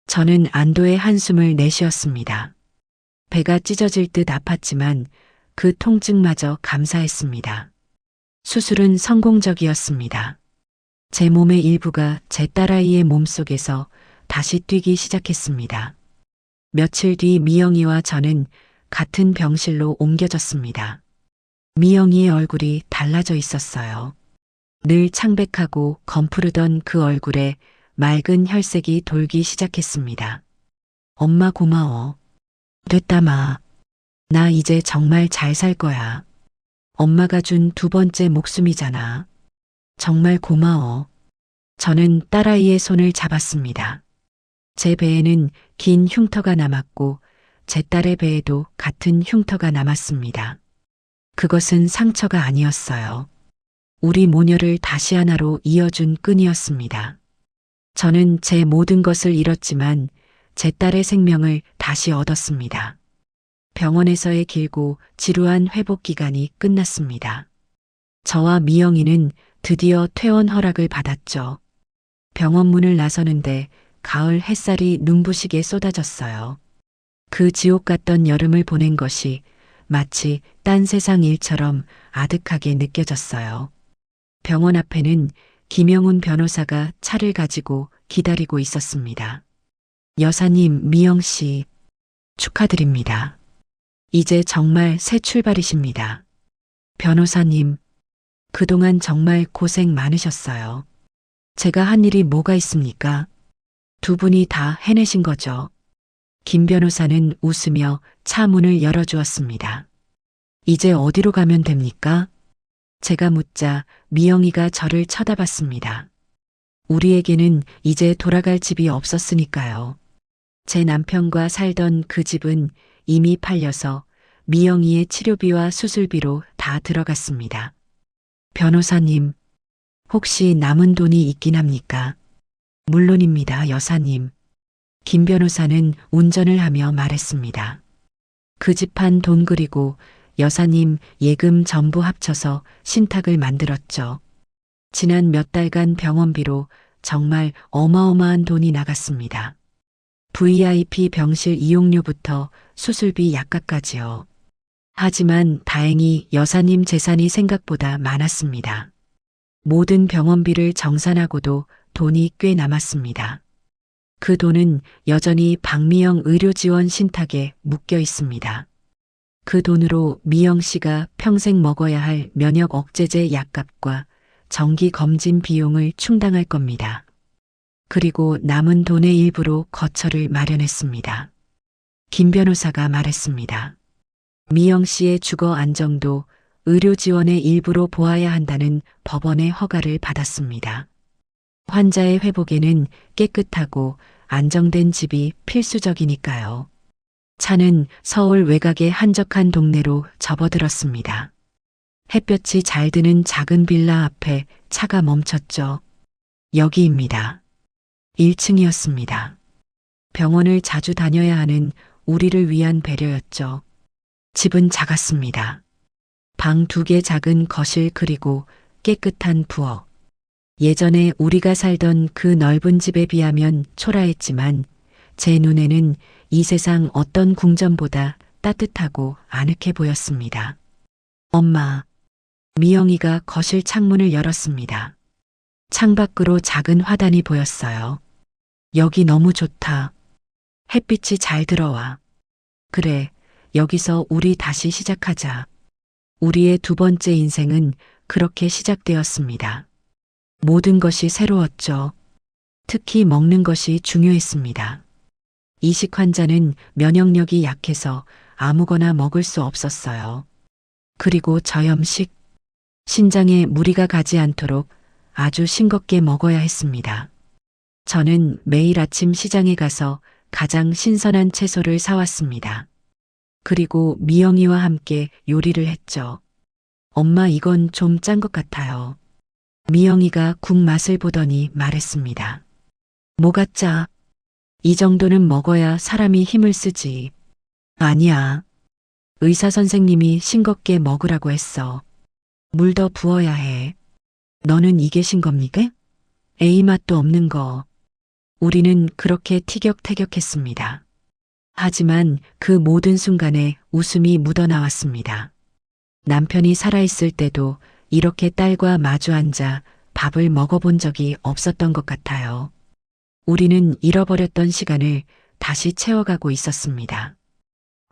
저는 안도의 한숨을 내쉬었습니다. 배가 찢어질 듯 아팠지만 그 통증마저 감사했습니다. 수술은 성공적이었습니다. 제 몸의 일부가 제 딸아이의 몸속에서 다시 뛰기 시작했습니다. 며칠 뒤 미영이와 저는 같은 병실로 옮겨졌습니다. 미영이의 얼굴이 달라져 있었어요. 늘 창백하고 검푸르던 그 얼굴에 맑은 혈색이 돌기 시작했습니다. 엄마 고마워. 됐다 마. 나 이제 정말 잘 살 거야. 엄마가 준 두 번째 목숨이잖아. 정말 고마워. 저는 딸아이의 손을 잡았습니다. 제 배에는 긴 흉터가 남았고 제 딸의 배에도 같은 흉터가 남았습니다. 그것은 상처가 아니었어요. 우리 모녀를 다시 하나로 이어준 끈이었습니다. 저는 제 모든 것을 잃었지만 제 딸의 생명을 다시 얻었습니다. 병원에서의 길고 지루한 회복 기간이 끝났습니다. 저와 미영이는 드디어 퇴원 허락을 받았죠. 병원 문을 나서는데 가을 햇살이 눈부시게 쏟아졌어요. 그 지옥 같던 여름을 보낸 것이 마치 딴 세상 일처럼 아득하게 느껴졌어요. 병원 앞에는 김영훈 변호사가 차를 가지고 기다리고 있었습니다. 여사님, 미영 씨, 축하드립니다. 이제 정말 새 출발이십니다. 변호사님, 그동안 정말 고생 많으셨어요. 제가 한 일이 뭐가 있습니까? 두 분이 다 해내신 거죠. 김 변호사는 웃으며 차 문을 열어주었습니다. 이제 어디로 가면 됩니까? 제가 묻자 미영이가 저를 쳐다봤습니다. 우리에게는 이제 돌아갈 집이 없었으니까요. 제 남편과 살던 그 집은 이미 팔려서 미영이의 치료비와 수술비로 다 들어갔습니다. 변호사님, 혹시 남은 돈이 있긴 합니까? 물론입니다, 여사님. 김 변호사는 운전을 하며 말했습니다. 그 집 한 돈 그리고 여사님 예금 전부 합쳐서 신탁을 만들었죠. 지난 몇 달간 병원비로 정말 어마어마한 돈이 나갔습니다. VIP 병실 이용료부터 수술비 약값까지요. 하지만 다행히 여사님 재산이 생각보다 많았습니다. 모든 병원비를 정산하고도 돈이 꽤 남았습니다. 그 돈은 여전히 박미영 의료지원 신탁에 묶여 있습니다. 그 돈으로 미영 씨가 평생 먹어야 할 면역 억제제 약값과 정기 검진 비용을 충당할 겁니다. 그리고 남은 돈의 일부로 거처를 마련했습니다. 김 변호사가 말했습니다. 미영 씨의 주거 안정도 의료 지원의 일부로 보아야 한다는 법원의 허가를 받았습니다. 환자의 회복에는 깨끗하고 안정된 집이 필수적이니까요. 차는 서울 외곽의 한적한 동네로 접어들었습니다. 햇볕이 잘 드는 작은 빌라 앞에 차가 멈췄죠. 여기입니다. 1층이었습니다. 병원을 자주 다녀야 하는 우리를 위한 배려였죠. 집은 작았습니다. 방 2개 작은 거실 그리고 깨끗한 부엌. 예전에 우리가 살던 그 넓은 집에 비하면 초라했지만 제 눈에는 이 세상 어떤 궁전보다 따뜻하고 아늑해 보였습니다. 엄마, 미영이가 거실 창문을 열었습니다. 창밖으로 작은 화단이 보였어요. 여기 너무 좋다. 햇빛이 잘 들어와. 그래, 여기서 우리 다시 시작하자. 우리의 두 번째 인생은 그렇게 시작되었습니다. 모든 것이 새로웠죠. 특히 먹는 것이 중요했습니다. 이식 환자는 면역력이 약해서 아무거나 먹을 수 없었어요. 그리고 저염식, 신장에 무리가 가지 않도록 아주 싱겁게 먹어야 했습니다. 저는 매일 아침 시장에 가서 가장 신선한 채소를 사왔습니다. 그리고 미영이와 함께 요리를 했죠. 엄마 이건 좀 짠 것 같아요. 미영이가 국 맛을 보더니 말했습니다. 뭐가 짜? 이 정도는 먹어야 사람이 힘을 쓰지. 아니야. 의사 선생님이 싱겁게 먹으라고 했어. 물 더 부어야 해. 너는 이게 싱겁니까? 에이 맛도 없는 거. 우리는 그렇게 티격태격했습니다. 하지만 그 모든 순간에 웃음이 묻어나왔습니다. 남편이 살아있을 때도 이렇게 딸과 마주 앉아 밥을 먹어본 적이 없었던 것 같아요. 우리는 잃어버렸던 시간을 다시 채워가고 있었습니다.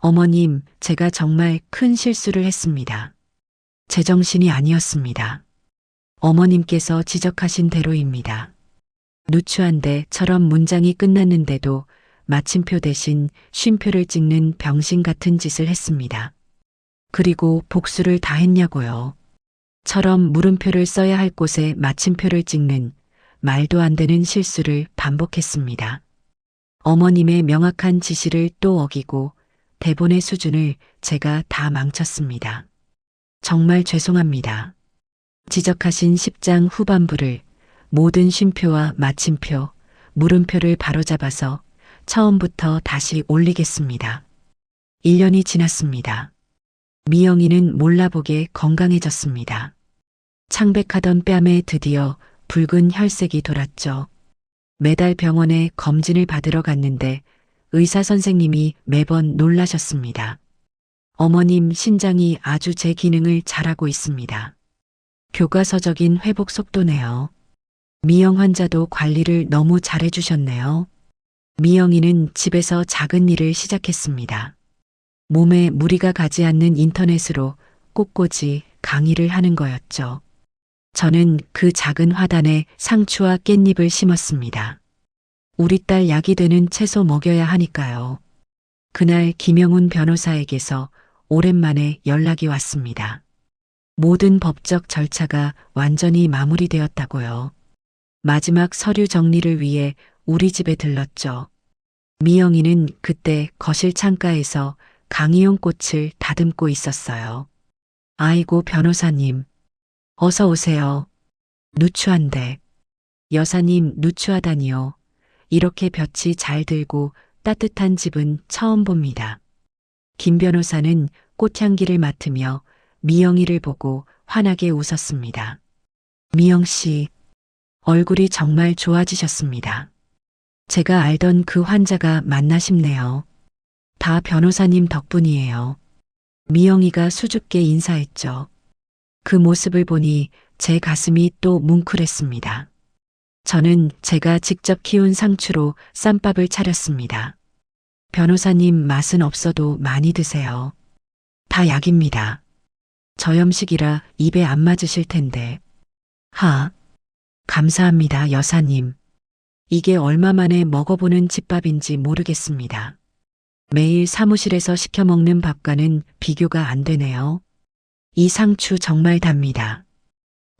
어머님, 제가 정말 큰 실수를 했습니다. 제정신이 아니었습니다. 어머님께서 지적하신 대로입니다. 누추한데처럼 문장이 끝났는데도 마침표 대신 쉼표를 찍는 병신 같은 짓을 했습니다. 그리고 복수를 다 했냐고요. 처럼 물음표를 써야 할 곳에 마침표를 찍는 말도 안 되는 실수를 반복했습니다. 어머님의 명확한 지시를 또 어기고 대본의 수준을 제가 다 망쳤습니다. 정말 죄송합니다. 지적하신 10장 후반부를 모든 쉼표와 마침표, 물음표를 바로잡아서 처음부터 다시 올리겠습니다. 1년이 지났습니다. 미영이는 몰라보게 건강해졌습니다. 창백하던 뺨에 드디어 붉은 혈색이 돌았죠. 매달 병원에 검진을 받으러 갔는데 의사 선생님이 매번 놀라셨습니다. 어머님 신장이 아주 제 기능을 잘하고 있습니다. 교과서적인 회복 속도네요. 미영 환자도 관리를 너무 잘해주셨네요. 미영이는 집에서 작은 일을 시작했습니다. 몸에 무리가 가지 않는 인터넷으로 꽃꽂이 강의를 하는 거였죠. 저는 그 작은 화단에 상추와 깻잎을 심었습니다. 우리 딸 약이 되는 채소 먹여야 하니까요. 그날 김영훈 변호사에게서 오랜만에 연락이 왔습니다. 모든 법적 절차가 완전히 마무리되었다고요. 마지막 서류 정리를 위해 우리 집에 들렀죠. 미영이는 그때 거실 창가에서 강의용 꽃을 다듬고 있었어요. 아이고 변호사님, 어서 오세요. 누추한데. 여사님 누추하다니요. 이렇게 볕이 잘 들고 따뜻한 집은 처음 봅니다. 김 변호사는 꽃향기를 맡으며 미영이를 보고 환하게 웃었습니다. 미영 씨, 얼굴이 정말 좋아지셨습니다. 제가 알던 그 환자가 맞나 싶네요. 다 변호사님 덕분이에요. 미영이가 수줍게 인사했죠. 그 모습을 보니 제 가슴이 또 뭉클했습니다. 저는 제가 직접 키운 상추로 쌈밥을 차렸습니다. 변호사님 맛은 없어도 많이 드세요. 다 약입니다. 저염식이라 입에 안 맞으실 텐데. 감사합니다, 여사님. 이게 얼마 만에 먹어보는 집밥인지 모르겠습니다. 매일 사무실에서 시켜 먹는 밥과는 비교가 안 되네요. 이 상추 정말 답니다.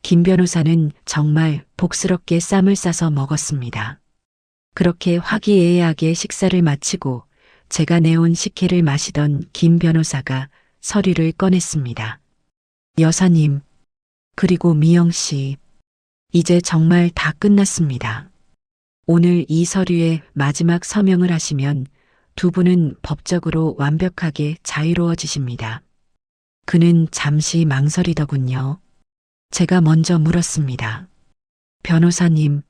김 변호사는 정말 복스럽게 쌈을 싸서 먹었습니다. 그렇게 화기애애하게 식사를 마치고 제가 내온 식혜를 마시던 김 변호사가 서류를 꺼냈습니다. 여사님, 그리고 미영 씨, 이제 정말 다 끝났습니다. 오늘 이 서류에 마지막 서명을 하시면 두 분은 법적으로 완벽하게 자유로워지십니다. 그는 잠시 망설이더군요. 제가 먼저 물었습니다. 변호사님,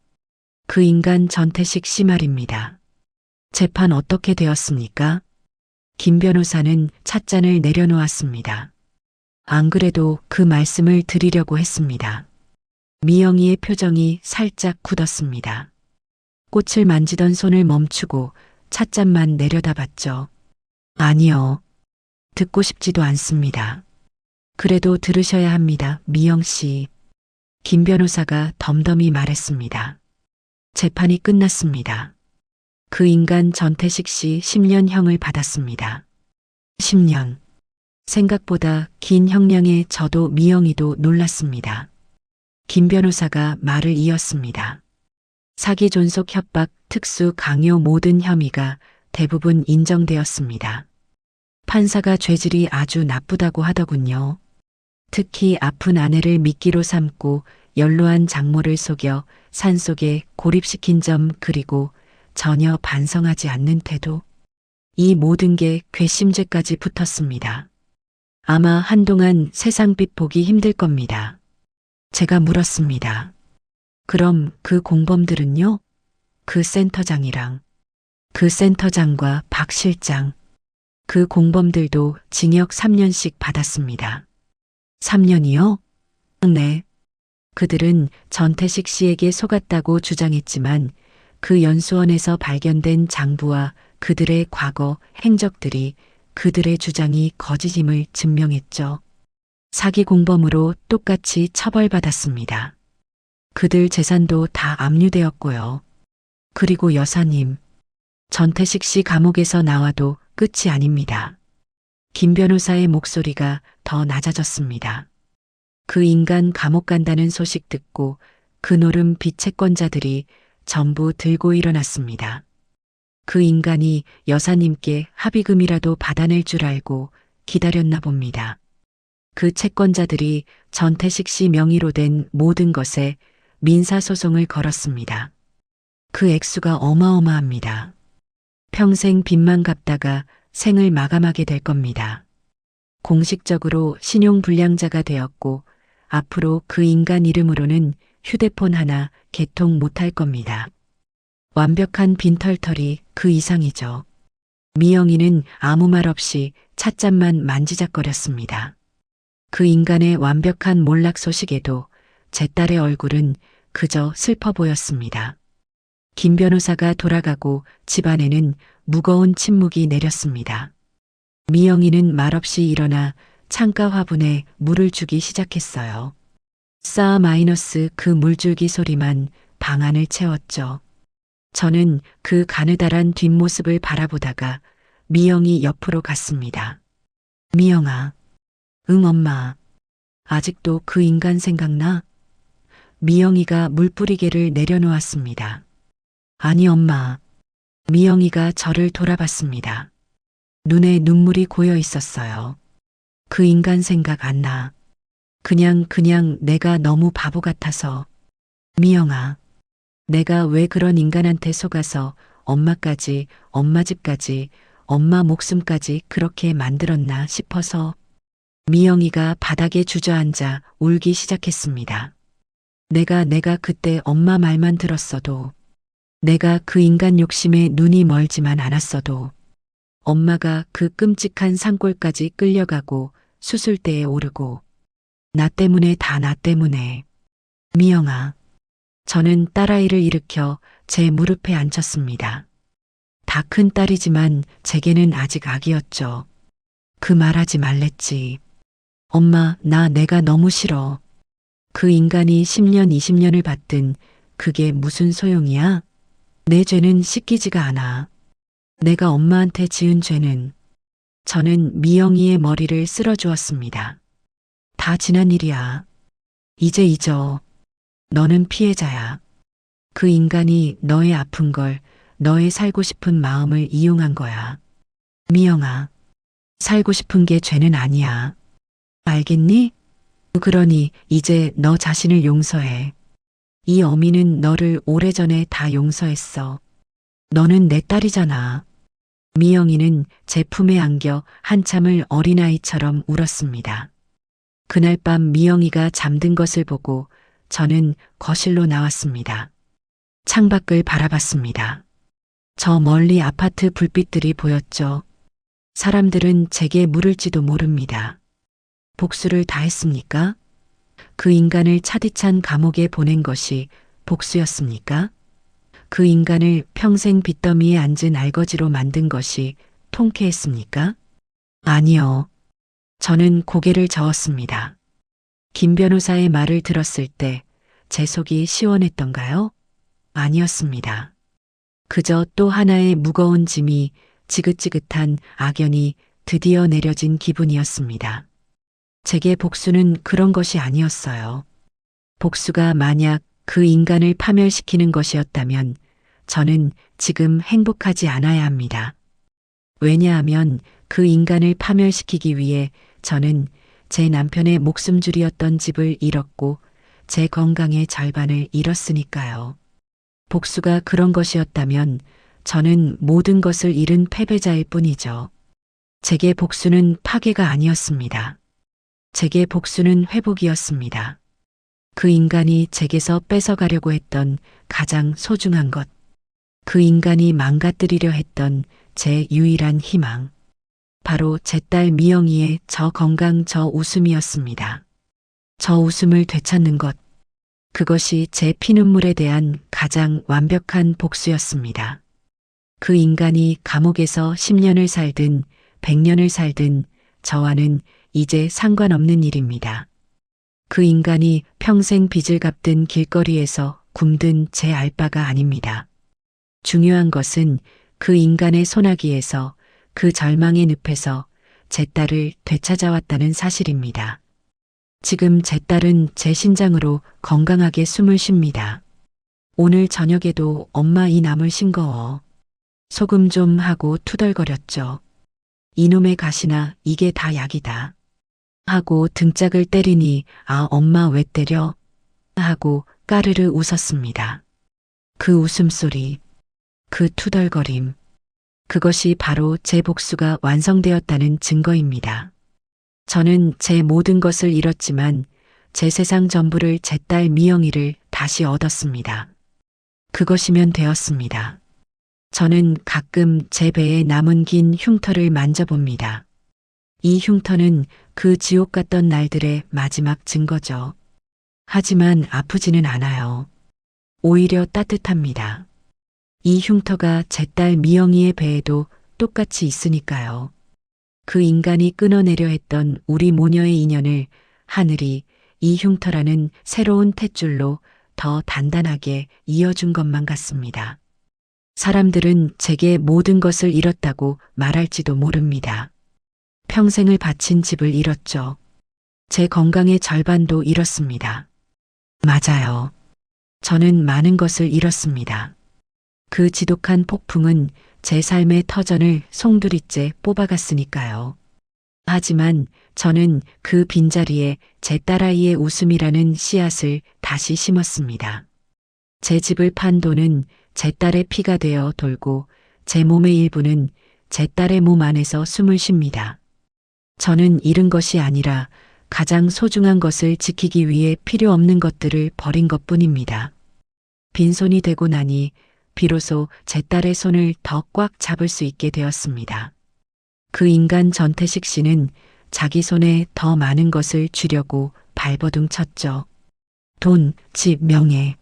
그 인간 전태식 씨 말입니다. 재판 어떻게 되었습니까? 김 변호사는 찻잔을 내려놓았습니다. 안 그래도 그 말씀을 드리려고 했습니다. 미영이의 표정이 살짝 굳었습니다. 꽃을 만지던 손을 멈추고 찻잔만 내려다봤죠. 아니요. 듣고 싶지도 않습니다. 그래도 들으셔야 합니다, 미영 씨. 김 변호사가 덤덤히 말했습니다. 재판이 끝났습니다. 그 인간 전태식 씨 10년형을 받았습니다. 10년. 생각보다 긴 형량에 저도 미영이도 놀랐습니다. 김 변호사가 말을 이었습니다. 사기 존속 협박 특수 강요 모든 혐의가 대부분 인정되었습니다. 판사가 죄질이 아주 나쁘다고 하더군요. 특히 아픈 아내를 미끼로 삼고 연로한 장모를 속여 산속에 고립시킨 점 그리고 전혀 반성하지 않는 태도. 이 모든 게 괘씸죄까지 붙었습니다. 아마 한동안 세상빛 보기 힘들 겁니다. 제가 물었습니다. 그럼 그 공범들은요? 그 센터장이랑 그 센터장과 박 실장, 그 공범들도 징역 3년씩 받았습니다. 3년이요? 네. 그들은 전태식 씨에게 속았다고 주장했지만 그 연수원에서 발견된 장부와 그들의 과거 행적들이 그들의 주장이 거짓임을 증명했죠. 사기 공범으로 똑같이 처벌받았습니다. 그들 재산도 다 압류되었고요. 그리고 여사님, 전태식 씨 감옥에서 나와도 끝이 아닙니다. 김 변호사의 목소리가 더 낮아졌습니다. 그 인간 감옥 간다는 소식 듣고 그 노름 비채권자들이 전부 들고 일어났습니다. 그 인간이 여사님께 합의금이라도 받아낼 줄 알고 기다렸나 봅니다. 그 채권자들이 전태식 씨 명의로 된 모든 것에 민사소송을 걸었습니다. 그 액수가 어마어마합니다. 평생 빚만 갚다가 생을 마감하게 될 겁니다. 공식적으로 신용불량자가 되었고 앞으로 그 인간 이름으로는 휴대폰 하나 개통 못할 겁니다. 완벽한 빈털털이 그 이상이죠. 미영이는 아무 말 없이 찻잔만 만지작거렸습니다. 그 인간의 완벽한 몰락 소식에도 제 딸의 얼굴은 그저 슬퍼 보였습니다. 김 변호사가 돌아가고 집안에는 무거운 침묵이 내렸습니다. 미영이는 말없이 일어나 창가 화분에 물을 주기 시작했어요. 싸 마이너스 그 물줄기 소리만 방 안을 채웠죠. 저는 그 가느다란 뒷모습을 바라보다가 미영이 옆으로 갔습니다. 미영아. 응, 엄마. 아직도 그 인간 생각나? 미영이가 물뿌리개를 내려놓았습니다. 아니, 엄마. 미영이가 저를 돌아봤습니다. 눈에 눈물이 고여 있었어요. 그 인간 생각 안 나. 그냥 내가 너무 바보 같아서. 미영아. 내가 왜 그런 인간한테 속아서 엄마까지, 엄마 집까지, 엄마 목숨까지 그렇게 만들었나 싶어서. 미영이가 바닥에 주저앉아 울기 시작했습니다. 내가 그때 엄마 말만 들었어도, 내가 그 인간 욕심에 눈이 멀지만 않았어도, 엄마가 그 끔찍한 산골까지 끌려가고 수술대에 오르고, 나 때문에 다 나 때문에. 미영아. 저는 딸아이를 일으켜 제 무릎에 앉혔습니다. 다 큰 딸이지만 제게는 아직 아기였죠. 그 말하지 말랬지. 엄마, 내가 너무 싫어. 그 인간이 10년, 20년을 받든 그게 무슨 소용이야? 내 죄는 씻기지가 않아. 내가 엄마한테 지은 죄는. 저는 미영이의 머리를 쓸어주었습니다. 다 지난 일이야. 이제 잊어. 너는 피해자야. 그 인간이 너의 아픈 걸, 너의 살고 싶은 마음을 이용한 거야. 미영아, 살고 싶은 게 죄는 아니야. 알겠니? 그러니 이제 너 자신을 용서해. 이 어미는 너를 오래전에 다 용서했어. 너는 내 딸이잖아. 미영이는 제 품에 안겨 한참을 어린아이처럼 울었습니다. 그날 밤 미영이가 잠든 것을 보고 저는 거실로 나왔습니다. 창밖을 바라봤습니다. 저 멀리 아파트 불빛들이 보였죠. 사람들은 제게 물을지도 모릅니다. 복수를 다 했습니까? 그 인간을 차디찬 감옥에 보낸 것이 복수였습니까? 그 인간을 평생 빚더미에 앉은 알거지로 만든 것이 통쾌했습니까? 아니요. 저는 고개를 저었습니다. 김 변호사의 말을 들었을 때 제 속이 시원했던가요? 아니었습니다. 그저 또 하나의 무거운 짐이 지긋지긋한 악연이 드디어 내려진 기분이었습니다. 제게 복수는 그런 것이 아니었어요. 복수가 만약 그 인간을 파멸시키는 것이었다면 저는 지금 행복하지 않아야 합니다. 왜냐하면 그 인간을 파멸시키기 위해 저는 제 남편의 목숨줄이었던 집을 잃었고 제 건강의 절반을 잃었으니까요. 복수가 그런 것이었다면 저는 모든 것을 잃은 패배자일 뿐이죠. 제게 복수는 파괴가 아니었습니다. 제게 복수는 회복이었습니다. 그 인간이 제게서 뺏어가려고 했던 가장 소중한 것. 그 인간이 망가뜨리려 했던 제 유일한 희망. 바로 제 딸 미영이의 저 건강 저 웃음이었습니다. 저 웃음을 되찾는 것. 그것이 제 피눈물에 대한 가장 완벽한 복수였습니다. 그 인간이 감옥에서 10년을 살든 100년을 살든 저와는 이제 상관없는 일입니다. 그 인간이 평생 빚을 갚든 길거리에서 굶든 제 알 바가 아닙니다. 중요한 것은 그 인간의 소나기에서 그 절망의 늪에서 제 딸을 되찾아왔다는 사실입니다. 지금 제 딸은 제 심장으로 건강하게 숨을 쉽니다. 오늘 저녁에도 엄마 이 나물 싱거워. 소금 좀 하고 투덜거렸죠. 이놈의 가시나 이게 다 약이다. 하고 등짝을 때리니 아 엄마 왜 때려? 하고 까르르 웃었습니다. 그 웃음소리, 그 투덜거림, 그것이 바로 제 복수가 완성되었다는 증거입니다. 저는 제 모든 것을 잃었지만 제 세상 전부를 제 딸 미영이를 다시 얻었습니다. 그것이면 되었습니다. 저는 가끔 제 배에 남은 긴 흉터를 만져봅니다. 이 흉터는 그 지옥 같던 날들의 마지막 증거죠. 하지만 아프지는 않아요. 오히려 따뜻합니다. 이 흉터가 제 딸 미영이의 배에도 똑같이 있으니까요. 그 인간이 끊어내려 했던 우리 모녀의 인연을 하늘이 이 흉터라는 새로운 탯줄로 더 단단하게 이어준 것만 같습니다. 사람들은 제게 모든 것을 잃었다고 말할지도 모릅니다. 평생을 바친 집을 잃었죠. 제 건강의 절반도 잃었습니다. 맞아요. 저는 많은 것을 잃었습니다. 그 지독한 폭풍은 제 삶의 터전을 송두리째 뽑아갔으니까요. 하지만 저는 그 빈자리에 제 딸아이의 웃음이라는 씨앗을 다시 심었습니다. 제 집을 판 돈은 제 딸의 피가 되어 돌고 제 몸의 일부는 제 딸의 몸 안에서 숨을 쉽니다. 저는 잃은 것이 아니라 가장 소중한 것을 지키기 위해 필요 없는 것들을 버린 것뿐입니다. 빈손이 되고 나니 비로소 제 딸의 손을 더 꽉 잡을 수 있게 되었습니다. 그 인간 전태식 씨는 자기 손에 더 많은 것을 쥐려고 발버둥 쳤죠. 돈, 집, 명예.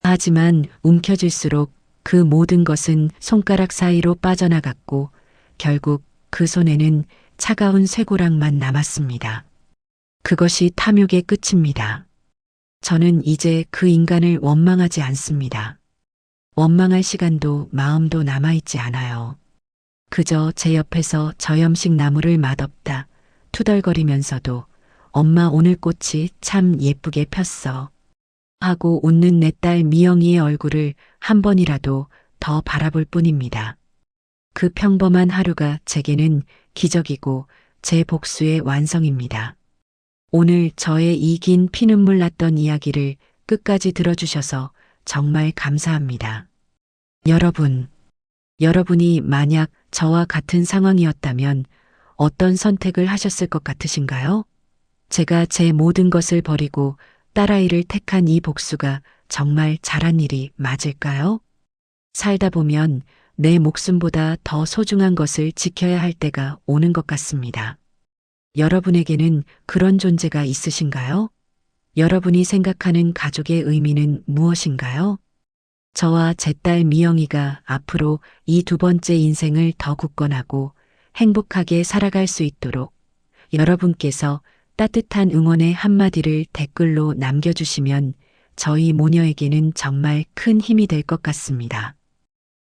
하지만 움켜질수록 그 모든 것은 손가락 사이로 빠져나갔고 결국 그 손에는 차가운 쇠고랑만 남았습니다. 그것이 탐욕의 끝입니다. 저는 이제 그 인간을 원망하지 않습니다. 원망할 시간도 마음도 남아있지 않아요. 그저 제 옆에서 저염식 나무를 맛없다 투덜거리면서도 엄마 오늘 꽃이 참 예쁘게 폈어 하고 웃는 내 딸 미영이의 얼굴을 한 번이라도 더 바라볼 뿐입니다. 그 평범한 하루가 제게는 기적이고 제 복수의 완성입니다. 오늘 저의 이 긴 피눈물 났던 이야기를 끝까지 들어주셔서 정말 감사합니다. 여러분이 만약 저와 같은 상황이었다면 어떤 선택을 하셨을 것 같으신가요? 제가 제 모든 것을 버리고 딸아이를 택한 이 복수가 정말 잘한 일이 맞을까요? 살다 보면 내 목숨보다 더 소중한 것을 지켜야 할 때가 오는 것 같습니다. 여러분에게는 그런 존재가 있으신가요? 여러분이 생각하는 가족의 의미는 무엇인가요? 저와 제 딸 미영이가 앞으로 이 두 번째 인생을 더 굳건하고 행복하게 살아갈 수 있도록 여러분께서 따뜻한 응원의 한마디를 댓글로 남겨주시면 저희 모녀에게는 정말 큰 힘이 될 것 같습니다.